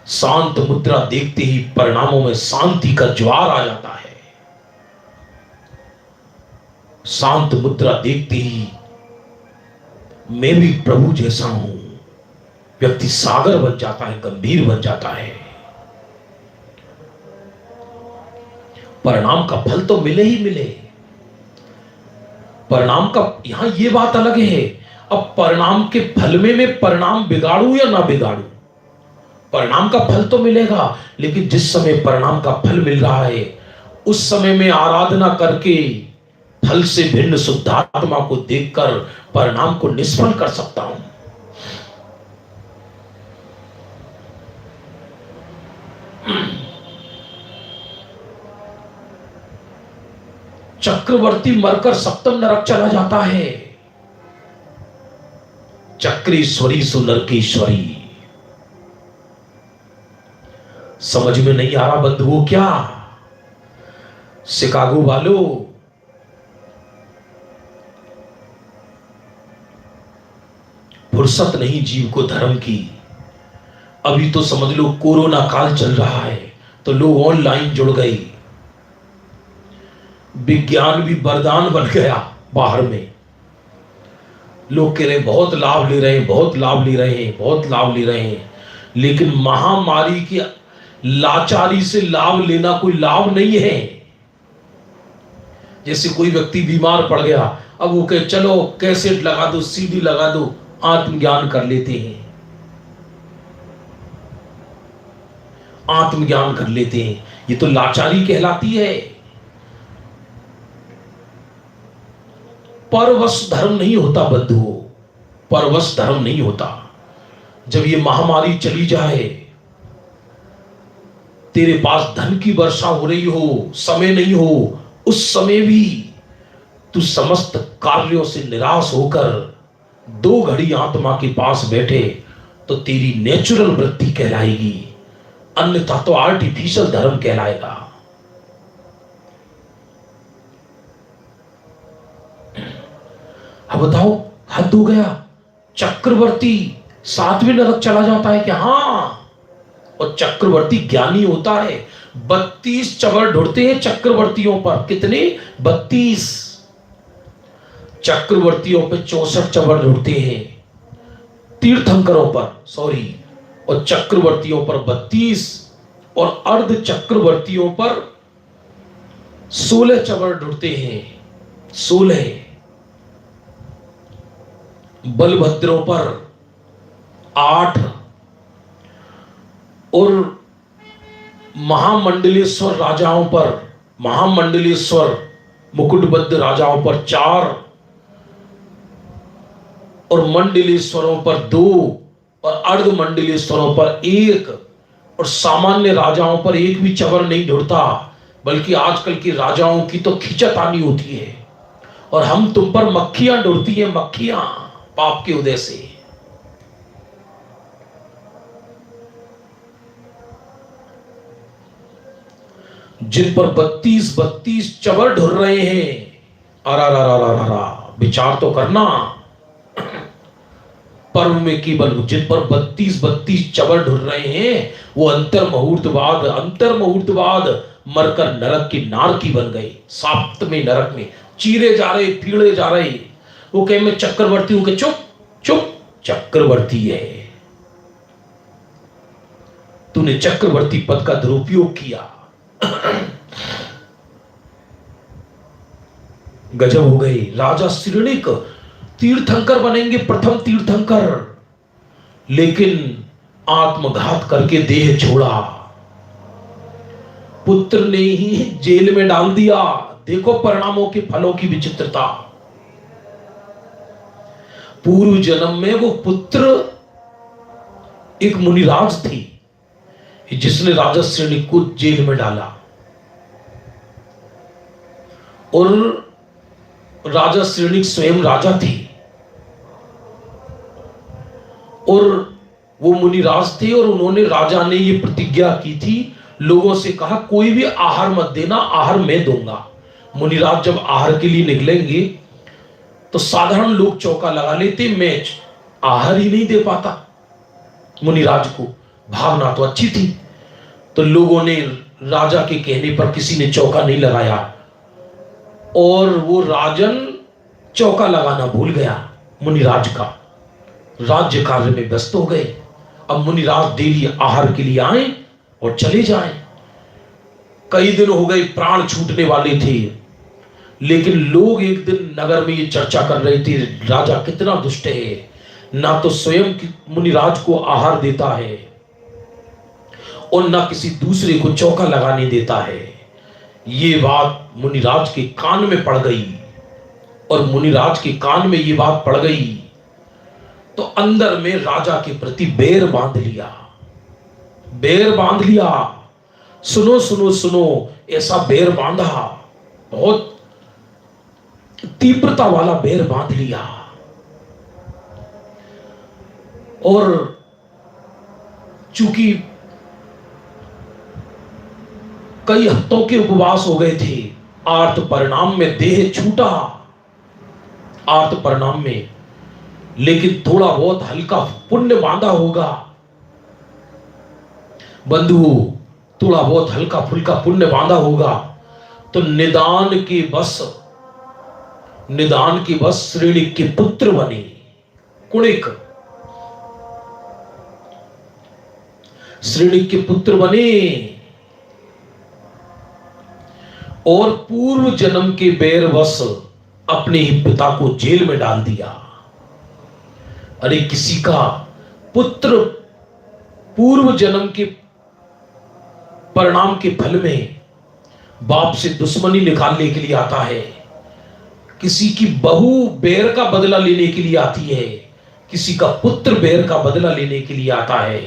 शांत मुद्रा देखते ही परिणामों में शांति का ज्वार आ जाता है। शांत मुद्रा देखते ही मैं भी प्रभु जैसा हूं, व्यक्ति सागर बन जाता है, गंभीर बन जाता है। परिणाम का फल तो मिले ही मिले, परिणाम का यहां यह बात अलग है। अब परिणाम के फल में मैं परिणाम बिगाड़ू या ना बिगाड़ू, परिणाम का फल तो मिलेगा, लेकिन जिस समय परिणाम का फल मिल रहा है उस समय में आराधना करके फल से भिन्न शुद्धात्मा को देखकर परिणाम को निष्फल कर सकता हूं। चक्रवर्ती मरकर सप्तम नरक चला जाता है। चक्रेश्वरी सुनरकेश्वरी, समझ में नहीं आ रहा बंधुओं क्या? शिकागो वालों, फुर्सत नहीं जीव को धर्म की। अभी तो समझ लो कोरोना काल चल रहा है तो लोग ऑनलाइन जुड़ गए, विज्ञान भी वरदान बन गया। बाहर में लोग कह रहे हैं बहुत लाभ ले रहे हैं, बहुत लाभ ले रहे हैं, बहुत लाभ ले रहे हैं, लेकिन महामारी की लाचारी से लाभ लेना कोई लाभ नहीं है। जैसे कोई व्यक्ति बीमार पड़ गया, अब वो कहे चलो कैसेट लगा दो, सीडी लगा दो, आत्मज्ञान कर लेते हैं, आत्मज्ञान कर लेते हैं, ये तो लाचारी कहलाती है। परवश धर्म नहीं होता बंधुओं, परवश धर्म नहीं होता। जब ये महामारी चली जाए, तेरे पास धन की वर्षा हो रही हो, समय नहीं हो, उस समय भी तू समस्त कार्यों से निराश होकर 2 घड़ी आत्मा के पास बैठे तो तेरी नेचुरल वृत्ति कहलाएगी, अन्यथा तो आर्टिफिशियल धर्म कहलाएगा। अब बताओ, हद हो गया। चक्रवर्ती 7वें नरक चला जाता है क्या? हाँ, और चक्रवर्ती ज्ञानी होता है। 32 चवर ढूंढते हैं चक्रवर्तियों पर। कितने? 32 चक्रवर्तियों पे 64 चवर ढूंढते हैं, तीर्थंकरों पर सॉरी, और चक्रवर्तियों पर 32 और अर्ध चक्रवर्तियों पर 16 चवर ढूंढते हैं। 16 बलभद्रों पर 8 और महामंडलेश्वर राजाओं पर, महामंडलेश्वर मुकुटबद्ध राजाओं पर 4 और मंडलेश्वरों पर 2 और अर्ध मंडलेश्वरों पर 1 और सामान्य राजाओं पर 1 भी चवर नहीं ढुरता, बल्कि आजकल के राजाओं की तो खिंचतानी होती है और हम तुम पर मक्खियां ढुरती हैं, मक्खियां, पाप के उदय से। जिन पर 32 चवर ढुर रहे हैं, अरा विचार तो करना। पर्व में केवल जिन पर 32 चवर ढुर रहे हैं वो अंतर मुहूर्तवाद मरकर नरक की नारकी बन गए। 7वें नरक में चीरे जा रहे, पीड़े जा रहे। वो कहे मैं चक्रवर्ती हूं, कि चुप चुप, चक्रवर्ती है, तूने चक्रवर्ती पद का दुरुपयोग किया। गजब हो गए। राजा श्रेणिक तीर्थंकर बनेंगे, प्रथम तीर्थंकर, लेकिन आत्मघात करके देह छोड़ा, पुत्र ने ही जेल में डाल दिया। देखो परिणामों के फलों की विचित्रता। पूर्व जन्म में वो पुत्र एक मुनिराज थी जिसने राजा श्रेणिक को जेल में डाला, और राजा श्रेणिक स्वयं राजा थे और वो मुनिराज थे, और उन्होंने, राजा ने ये प्रतिज्ञा की थी, लोगों से कहा कोई भी आहार मत देना, आहार मैं दूंगा। मुनिराज जब आहार के लिए निकलेंगे तो साधारण लोग चौका लगा लेते, मैं आहार ही नहीं दे पाता। मुनिराज को भावना तो अच्छी थी, तो लोगों ने राजा के कहने पर किसी ने चौका नहीं लगाया और वो राजन चौका लगाना भूल गया। मुनिराज का राज्य कार्य में व्यस्त हो गए। अब मुनिराज डेली आहार के लिए आए और चले जाएं। कई दिन हो गए, प्राण छूटने वाले थे, लेकिन लोग एक दिन नगर में ये चर्चा कर रहे थे, राजा कितना दुष्ट है, ना तो स्वयं मुनिराज को आहार देता है और ना किसी दूसरे को चौका लगाने देता है। ये बात मुनिराज के कान में पड़ गई, और मुनिराज के कान में ये बात पड़ गई तो अंदर में राजा के प्रति बैर बांध लिया, बैर बांध लिया। सुनो सुनो सुनो, ऐसा बैर बांधा, बहुत तीव्रता वाला बैर बांध लिया। और चूंकि कई हफ्तों के उपवास हो गए थे, आर्त परिणाम में देह छूटा, आर्त परिणाम में, लेकिन थोड़ा बहुत हल्का पुण्य बांधा होगा बंधु, थोड़ा बहुत हल्का फुल्का पुण्य बांधा होगा, तो निदान के बस श्रेणिक के पुत्र बने, कुणिक श्रेणिक के पुत्र बने, और पूर्व जन्म के बैरवश अपने ही पिता को जेल में डाल दिया। अरे किसी का पुत्र पूर्व जन्म के परिणाम के फल में बाप से दुश्मनी निकालने के लिए आता है, किसी की बहू बैर का बदला लेने के लिए आती है, किसी का पुत्र बैर का बदला लेने के लिए आता है,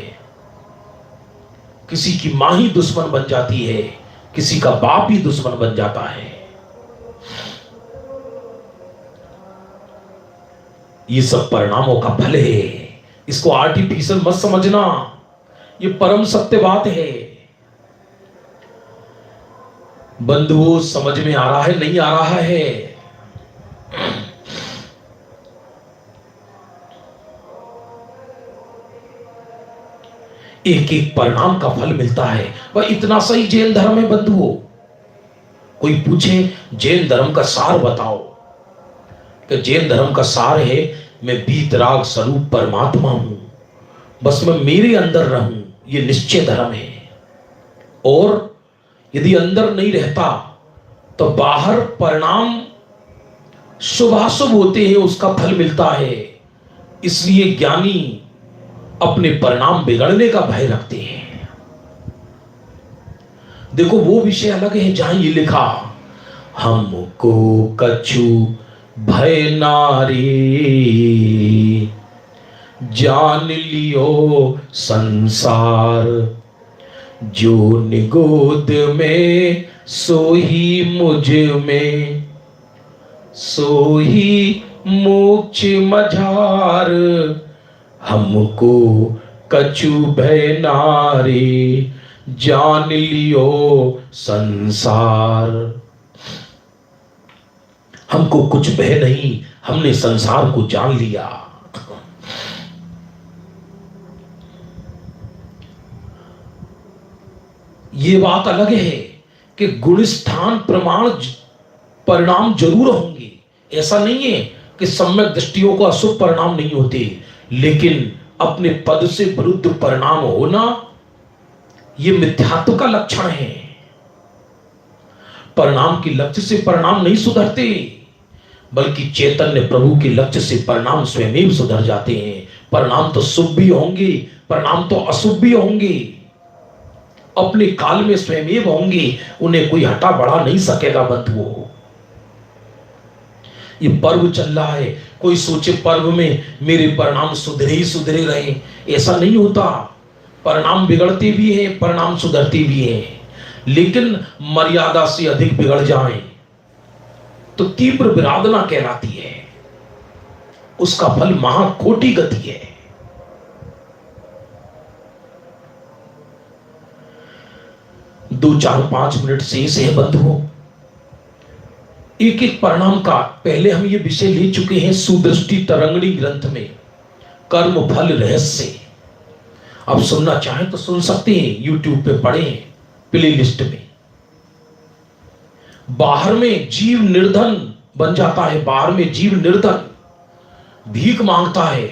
किसी की मां ही दुश्मन बन जाती है, किसी का बाप ही दुश्मन बन जाता है। ये सब परिणामों का फल है, इसको आर्टिफिशियल मत समझना, ये परम सत्य बात है। बंधुओं, समझ में आ रहा है, नहीं आ रहा है? एक एक परिणाम का फल मिलता है। वह इतना सही जैन धर्म है बंधुओं। कोई पूछे जैन धर्म का सार बताओ, कि जैन धर्म का सार है, मैं वीतराग स्वरूप परमात्मा हूं, बस मैं मेरे अंदर रहूं, ये निश्चय धर्म है। और यदि अंदर नहीं रहता तो बाहर परिणाम शुभाशुभ होते हैं, उसका फल मिलता है। इसलिए ज्ञानी अपने परिणाम बिगड़ने का भय रखते हैं। देखो वो विषय अलग है जहां ये लिखा, हमको कछु भय नारी, जान लियो संसार, जो निगोद में सोही मुझ में, सोही मोक्ष मझार, हमको कछु भय नारी, जान लियो संसार। हमको कुछ भय नहीं, हमने संसार को जान लिया। ये बात अलग है कि गुणस्थान प्रमाण परिणाम जरूर होंगे, ऐसा नहीं है कि सम्यक दृष्टियों को अशुभ परिणाम नहीं होते, लेकिन अपने पद से विरुद्ध परिणाम होना यह मिथ्यात्व का लक्षण है। परिणाम के लक्ष्य से परिणाम नहीं सुधरते, बल्कि चैतन्य प्रभु के लक्ष्य से परिणाम स्वयं सुधर जाते हैं। परिणाम तो शुभ भी होंगे, परिणाम तो अशुभ भी होंगे, अपने काल में स्वयं होंगे, उन्हें कोई हटा बढ़ा नहीं सकेगा बंधुओं। ये पर्व चल रहा है, कोई सोचे पर्व में मेरे परिणाम सुधरे ही सुधरे रहे, ऐसा नहीं होता। परिणाम बिगड़ते भी हैं, परिणाम सुधरते भी हैं, लेकिन मर्यादा से अधिक बिगड़ जाएं तो तीव्र विराधना कहलाती है, उसका फल महाकोटि गति है। दो चार 5 मिनट शेष है बंधुओं, एक एक परिणाम का पहले हम ये विषय ले चुके हैं सुदृष्टि तरंगिणी ग्रंथ में, कर्म फल रहस्य। अब सुनना चाहें तो सुन सकते हैं, यूट्यूब पे पढ़ें प्ले लिस्ट में। बाहर में जीव निर्धन बन जाता है, बाहर में जीव निर्धन भीख मांगता है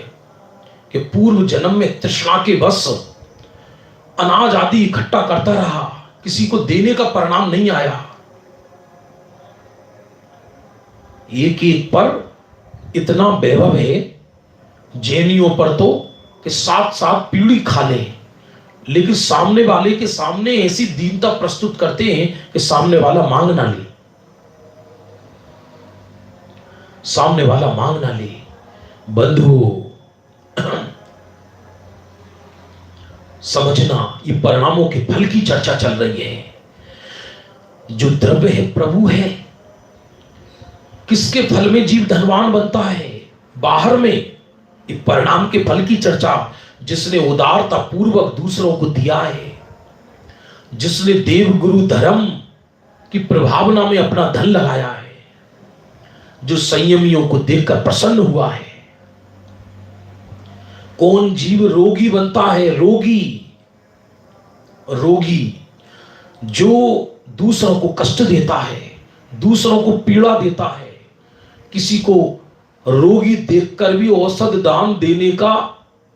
कि पूर्व जन्म में तृष्णा के वश अनाज आदि इकट्ठा करता रहा, किसी को देने का परिणाम नहीं आया। एक एक पर इतना वैभव है जैनियों पर तो कि 7-7 पीढ़ी खा ले, लेकिन सामने वाले के सामने ऐसी दीनता प्रस्तुत करते हैं कि सामने वाला मांग ना ले, सामने वाला मांग ना ले। बंधु समझना, ये परिणामों के फल की चर्चा चल रही है। जो द्रव्य है प्रभु है, किसके फल में जीव धनवान बनता है? बाहर में। ये परिणाम के फल की चर्चा, जिसने उदारता पूर्वक दूसरों को दिया है, जिसने देव गुरु धर्म की प्रभावना में अपना धन लगाया है, जो संयमियों को देखकर प्रसन्न हुआ है। कौन जीव रोगी बनता है? रोगी, रोगी जो दूसरों को कष्ट देता है, दूसरों को पीड़ा देता है। किसी को रोगी देखकर भी औषध दान देने का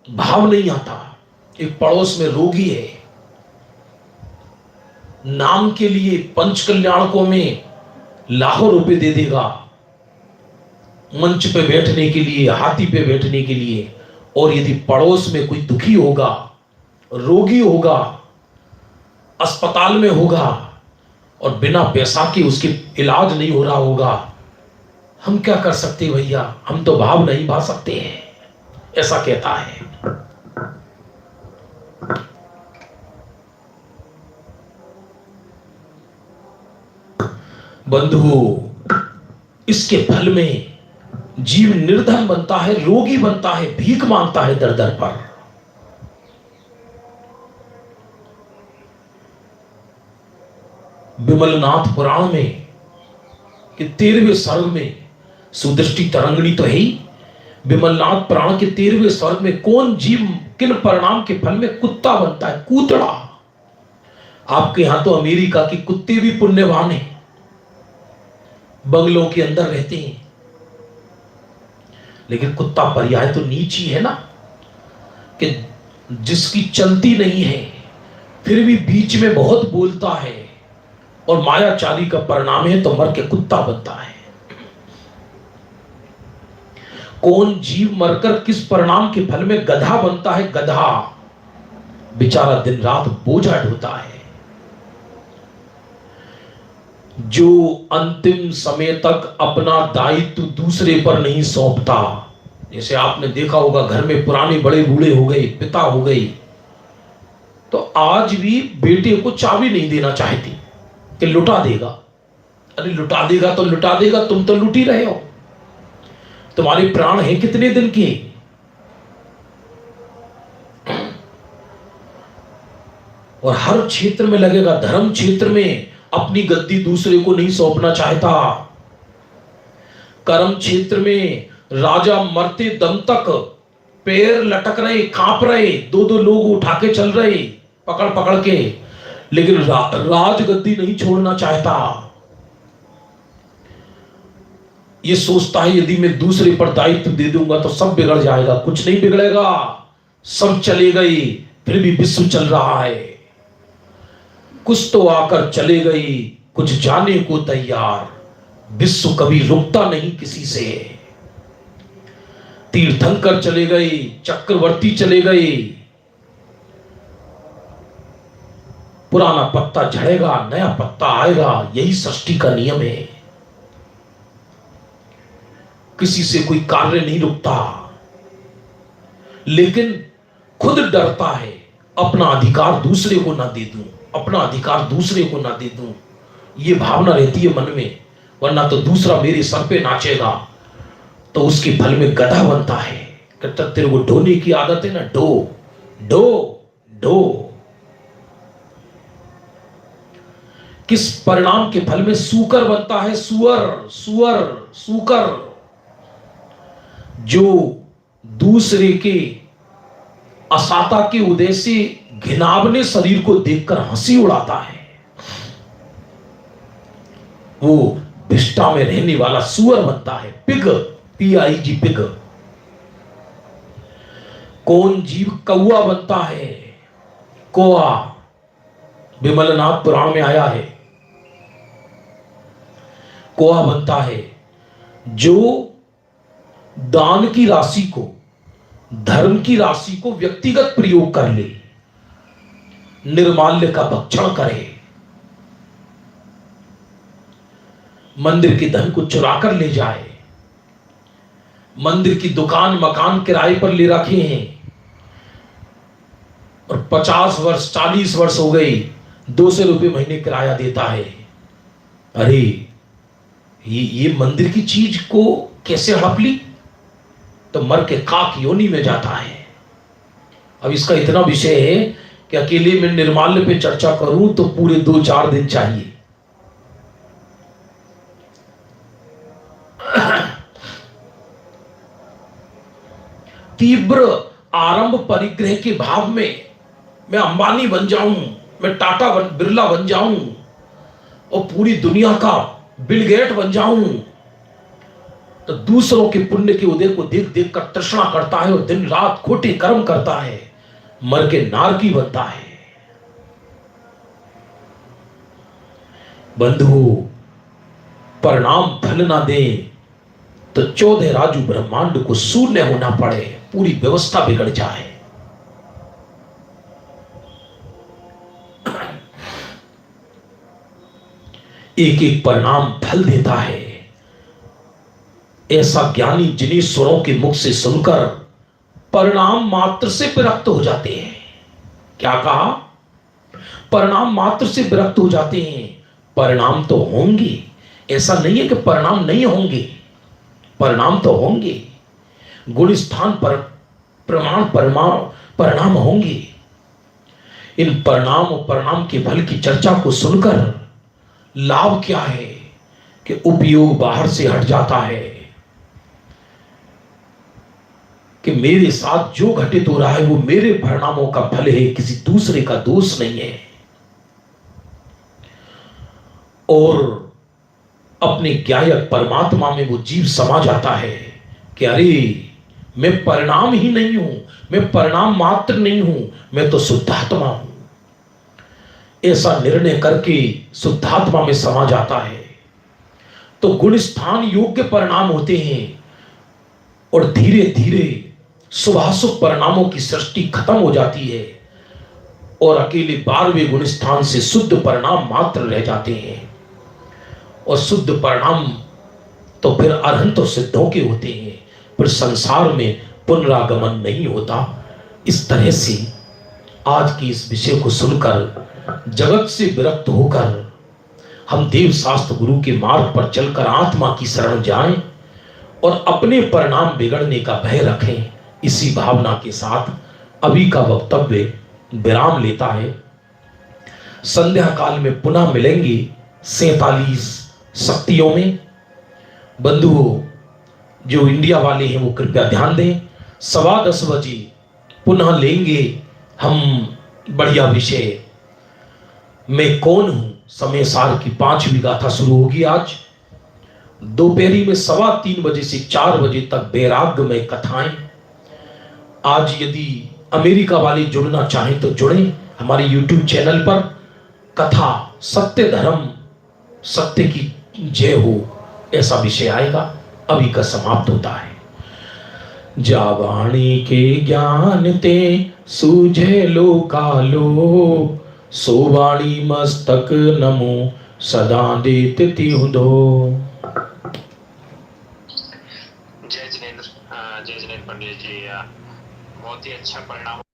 भाव नहीं आता। एक पड़ोस में रोगी है, नाम के लिए पंच कल्याणकों में लाखों रुपए दे देगा, मंच पे बैठने के लिए, हाथी पे बैठने के लिए। और यदि पड़ोस में कोई दुखी होगा, रोगी होगा, अस्पताल में होगा और बिना पैसा के उसके इलाज नहीं हो रहा होगा, हम क्या कर सकते हैं भैया? हम तो भाव नहीं भा सकते हैं, ऐसा कहता है। बंधु, इसके फल में जीव निर्धन बनता है, रोगी बनता है, भीख मांगता है दर दर पर। विमलनाथ पुराण में कि 13वें सर्ग में सुदृष्टि तरंगिणी तो है ही, विमलनाथ पुराण के 13वें सर्ग में कौन जीव किन परिणाम के फल में कुत्ता बनता है? कूतड़ा। आपके यहां तो अमेरिका के कुत्ते भी पुण्यवान हैं, बंगलों के अंदर रहते हैं, लेकिन कुत्ता पर्याय तो नीच ही है ना, कि जिसकी चलती नहीं है फिर भी बीच में बहुत बोलता है और माया चाली का परिणाम है तो मर के कुत्ता बनता है। कौन जीव मरकर किस परिणाम के फल में गधा बनता है? गधा बेचारा दिन रात बोझा ढोता है, जो अंतिम समय तक अपना दायित्व दूसरे पर नहीं सौंपता। जैसे आपने देखा होगा, घर में पुराने बड़े बूढ़े हो गए, पिता हो गई, तो आज भी बेटे को चाबी नहीं देना चाहती कि लुटा देगा। अरे लुटा देगा तो लुटा देगा, तुम तो लुट ही रहे हो। तुम्हारे प्राण हैं कितने दिन के। और हर क्षेत्र में लगेगा। धर्म क्षेत्र में अपनी गद्दी दूसरे को नहीं सौंपना चाहता। कर्म क्षेत्र में राजा मरते दम तक पैर लटक रहे, कांप रहे, दो दो लोग उठा के चल रहे पकड़ पकड़ के, लेकिन राजगद्दी नहीं छोड़ना चाहता। ये सोचता है यदि मैं दूसरे पर दायित्व दे दूंगा तो सब बिगड़ जाएगा। कुछ नहीं बिगड़ेगा, सब चले गई, फिर भी विश्व चल रहा है। कुछ तो आकर चले गई, कुछ जाने को तैयार। विश्व कभी रुकता नहीं किसी से। तीर्थंकर चले गई, चक्रवर्ती चले गए, पुराना पत्ता झड़ेगा, नया पत्ता आएगा। यही सृष्टि का नियम है। किसी से कोई कार्य नहीं रुकता, लेकिन खुद डरता है अपना अधिकार दूसरे को ना दे दूं, अपना अधिकार दूसरे को ना दे दूं। ये भावना रहती है मन में, वरना तो दूसरा मेरे सर पे नाचेगा तो उसके फल में गधा बनता है। कहता तेरे को ढोने की आदत है ना, ढो ढो ढो। किस परिणाम के फल में सूकर बनता है, सुअर सुअर सूकर, जो दूसरे के असाता के उदय से घिनावने शरीर को देखकर हंसी उड़ाता है। वो विष्ठा में रहने वाला सुअर बनता है, पिग, PIG पिग। कौन जीव कौआ बनता है, कोआ, विमलनाथ पुराण में आया है। कोआ बनता है जो दान की राशि को, धर्म की राशि को व्यक्तिगत प्रयोग कर ले, निर्माल्य का भक्षण करे, मंदिर के धन को चुरा कर ले जाए, मंदिर की दुकान मकान किराए पर ले रखे हैं और 50 वर्ष 40 वर्ष हो गई, 200 रुपये महीने किराया देता है। अरे ये मंदिर की चीज को कैसे हड़प ली, तो मर के काक योनि में जाता है। अब इसका इतना विषय है कि अकेले में निर्माल्य पे चर्चा करूं तो पूरे 2-4 दिन चाहिए। तीव्र आरंभ परिग्रह के भाव में मैं अंबानी बन जाऊं, मैं टाटा बिरला बन जाऊं और पूरी दुनिया का बिल गेट बन जाऊं, तो दूसरों के पुण्य के उदय को देख देख कर तृष्णा करता है और दिन रात खोटे कर्म करता है, मर के नारकी बनता है। बंधु, परिणाम फल ना दे तो 14 राजू ब्रह्मांड को शून्य होना पड़े, पूरी व्यवस्था बिगड़ जाए। एक एक परिणाम फल देता है। ऐसा ज्ञानी जिन्हें स्वरों के मुख से सुनकर परिणाम मात्र से विरक्त हो जाते हैं। क्या कहा? परिणाम मात्र से विरक्त हो जाते हैं। परिणाम तो होंगे, ऐसा नहीं है कि परिणाम नहीं होंगे, परिणाम तो होंगे। गुण स्थान पर प्रमाण परिणाम होंगे। इन परिणाम और परिणाम के फल की चर्चा को सुनकर लाभ क्या है कि उपयोग बाहर से हट जाता है कि मेरे साथ जो घटित हो रहा है वो मेरे परिणामों का फल है, किसी दूसरे का दोष नहीं है। और अपने ज्ञायक परमात्मा में वो जीव समा जाता है कि अरे मैं परिणाम ही नहीं हूं, मैं परिणाम मात्र नहीं हूं, मैं तो शुद्धात्मा हूं। ऐसा निर्णय करके शुद्धात्मा में समा जाता है तो गुण स्थान योग्य परिणाम होते हैं और धीरे धीरे शुभाशुभ परिणामों की सृष्टि खत्म हो जाती है और अकेले 12वें गुण स्थान से शुद्ध परिणाम मात्र रह जाते हैं। और शुद्ध परिणाम तो फिर अरहंत तो सिद्धों के होते हैं, फिर संसार में पुनरागमन नहीं होता। इस तरह से आज की इस विषय को सुनकर जगत से विरक्त होकर हम देव शास्त्र गुरु के मार्ग पर चलकर आत्मा की शरण जाएं और अपने परिणाम बिगड़ने का भय रखें। इसी भावना के साथ अभी का वक्तव्य विराम लेता है। संध्या काल में पुनः मिलेंगे 47 शक्तियों में। बंधुओं जो इंडिया वाले हैं वो कृपया ध्यान दें, 10:15 बजे पुनः लेंगे हम बढ़िया विषय। मैं कौन हूं, समय सार की 5वीं गाथा शुरू होगी आज दोपहरी में 3:15 बजे से 4 बजे तक वैराग्यमय कथाएं। आज यदि अमेरिका वाले जुड़ना चाहें तो जुड़ें हमारे YouTube चैनल पर। कथा सत्य धर्म सत्य की जय हो ऐसा विषय आएगा। अभी का समाप्त होता है। जावाणी के ज्ञान ते सूझे लो कालो, सोवाणी मस्तक नमो सदा देत तिहुदो। जय जिनेंद्र पंडित जी, बहुत ही अच्छा परिणाम।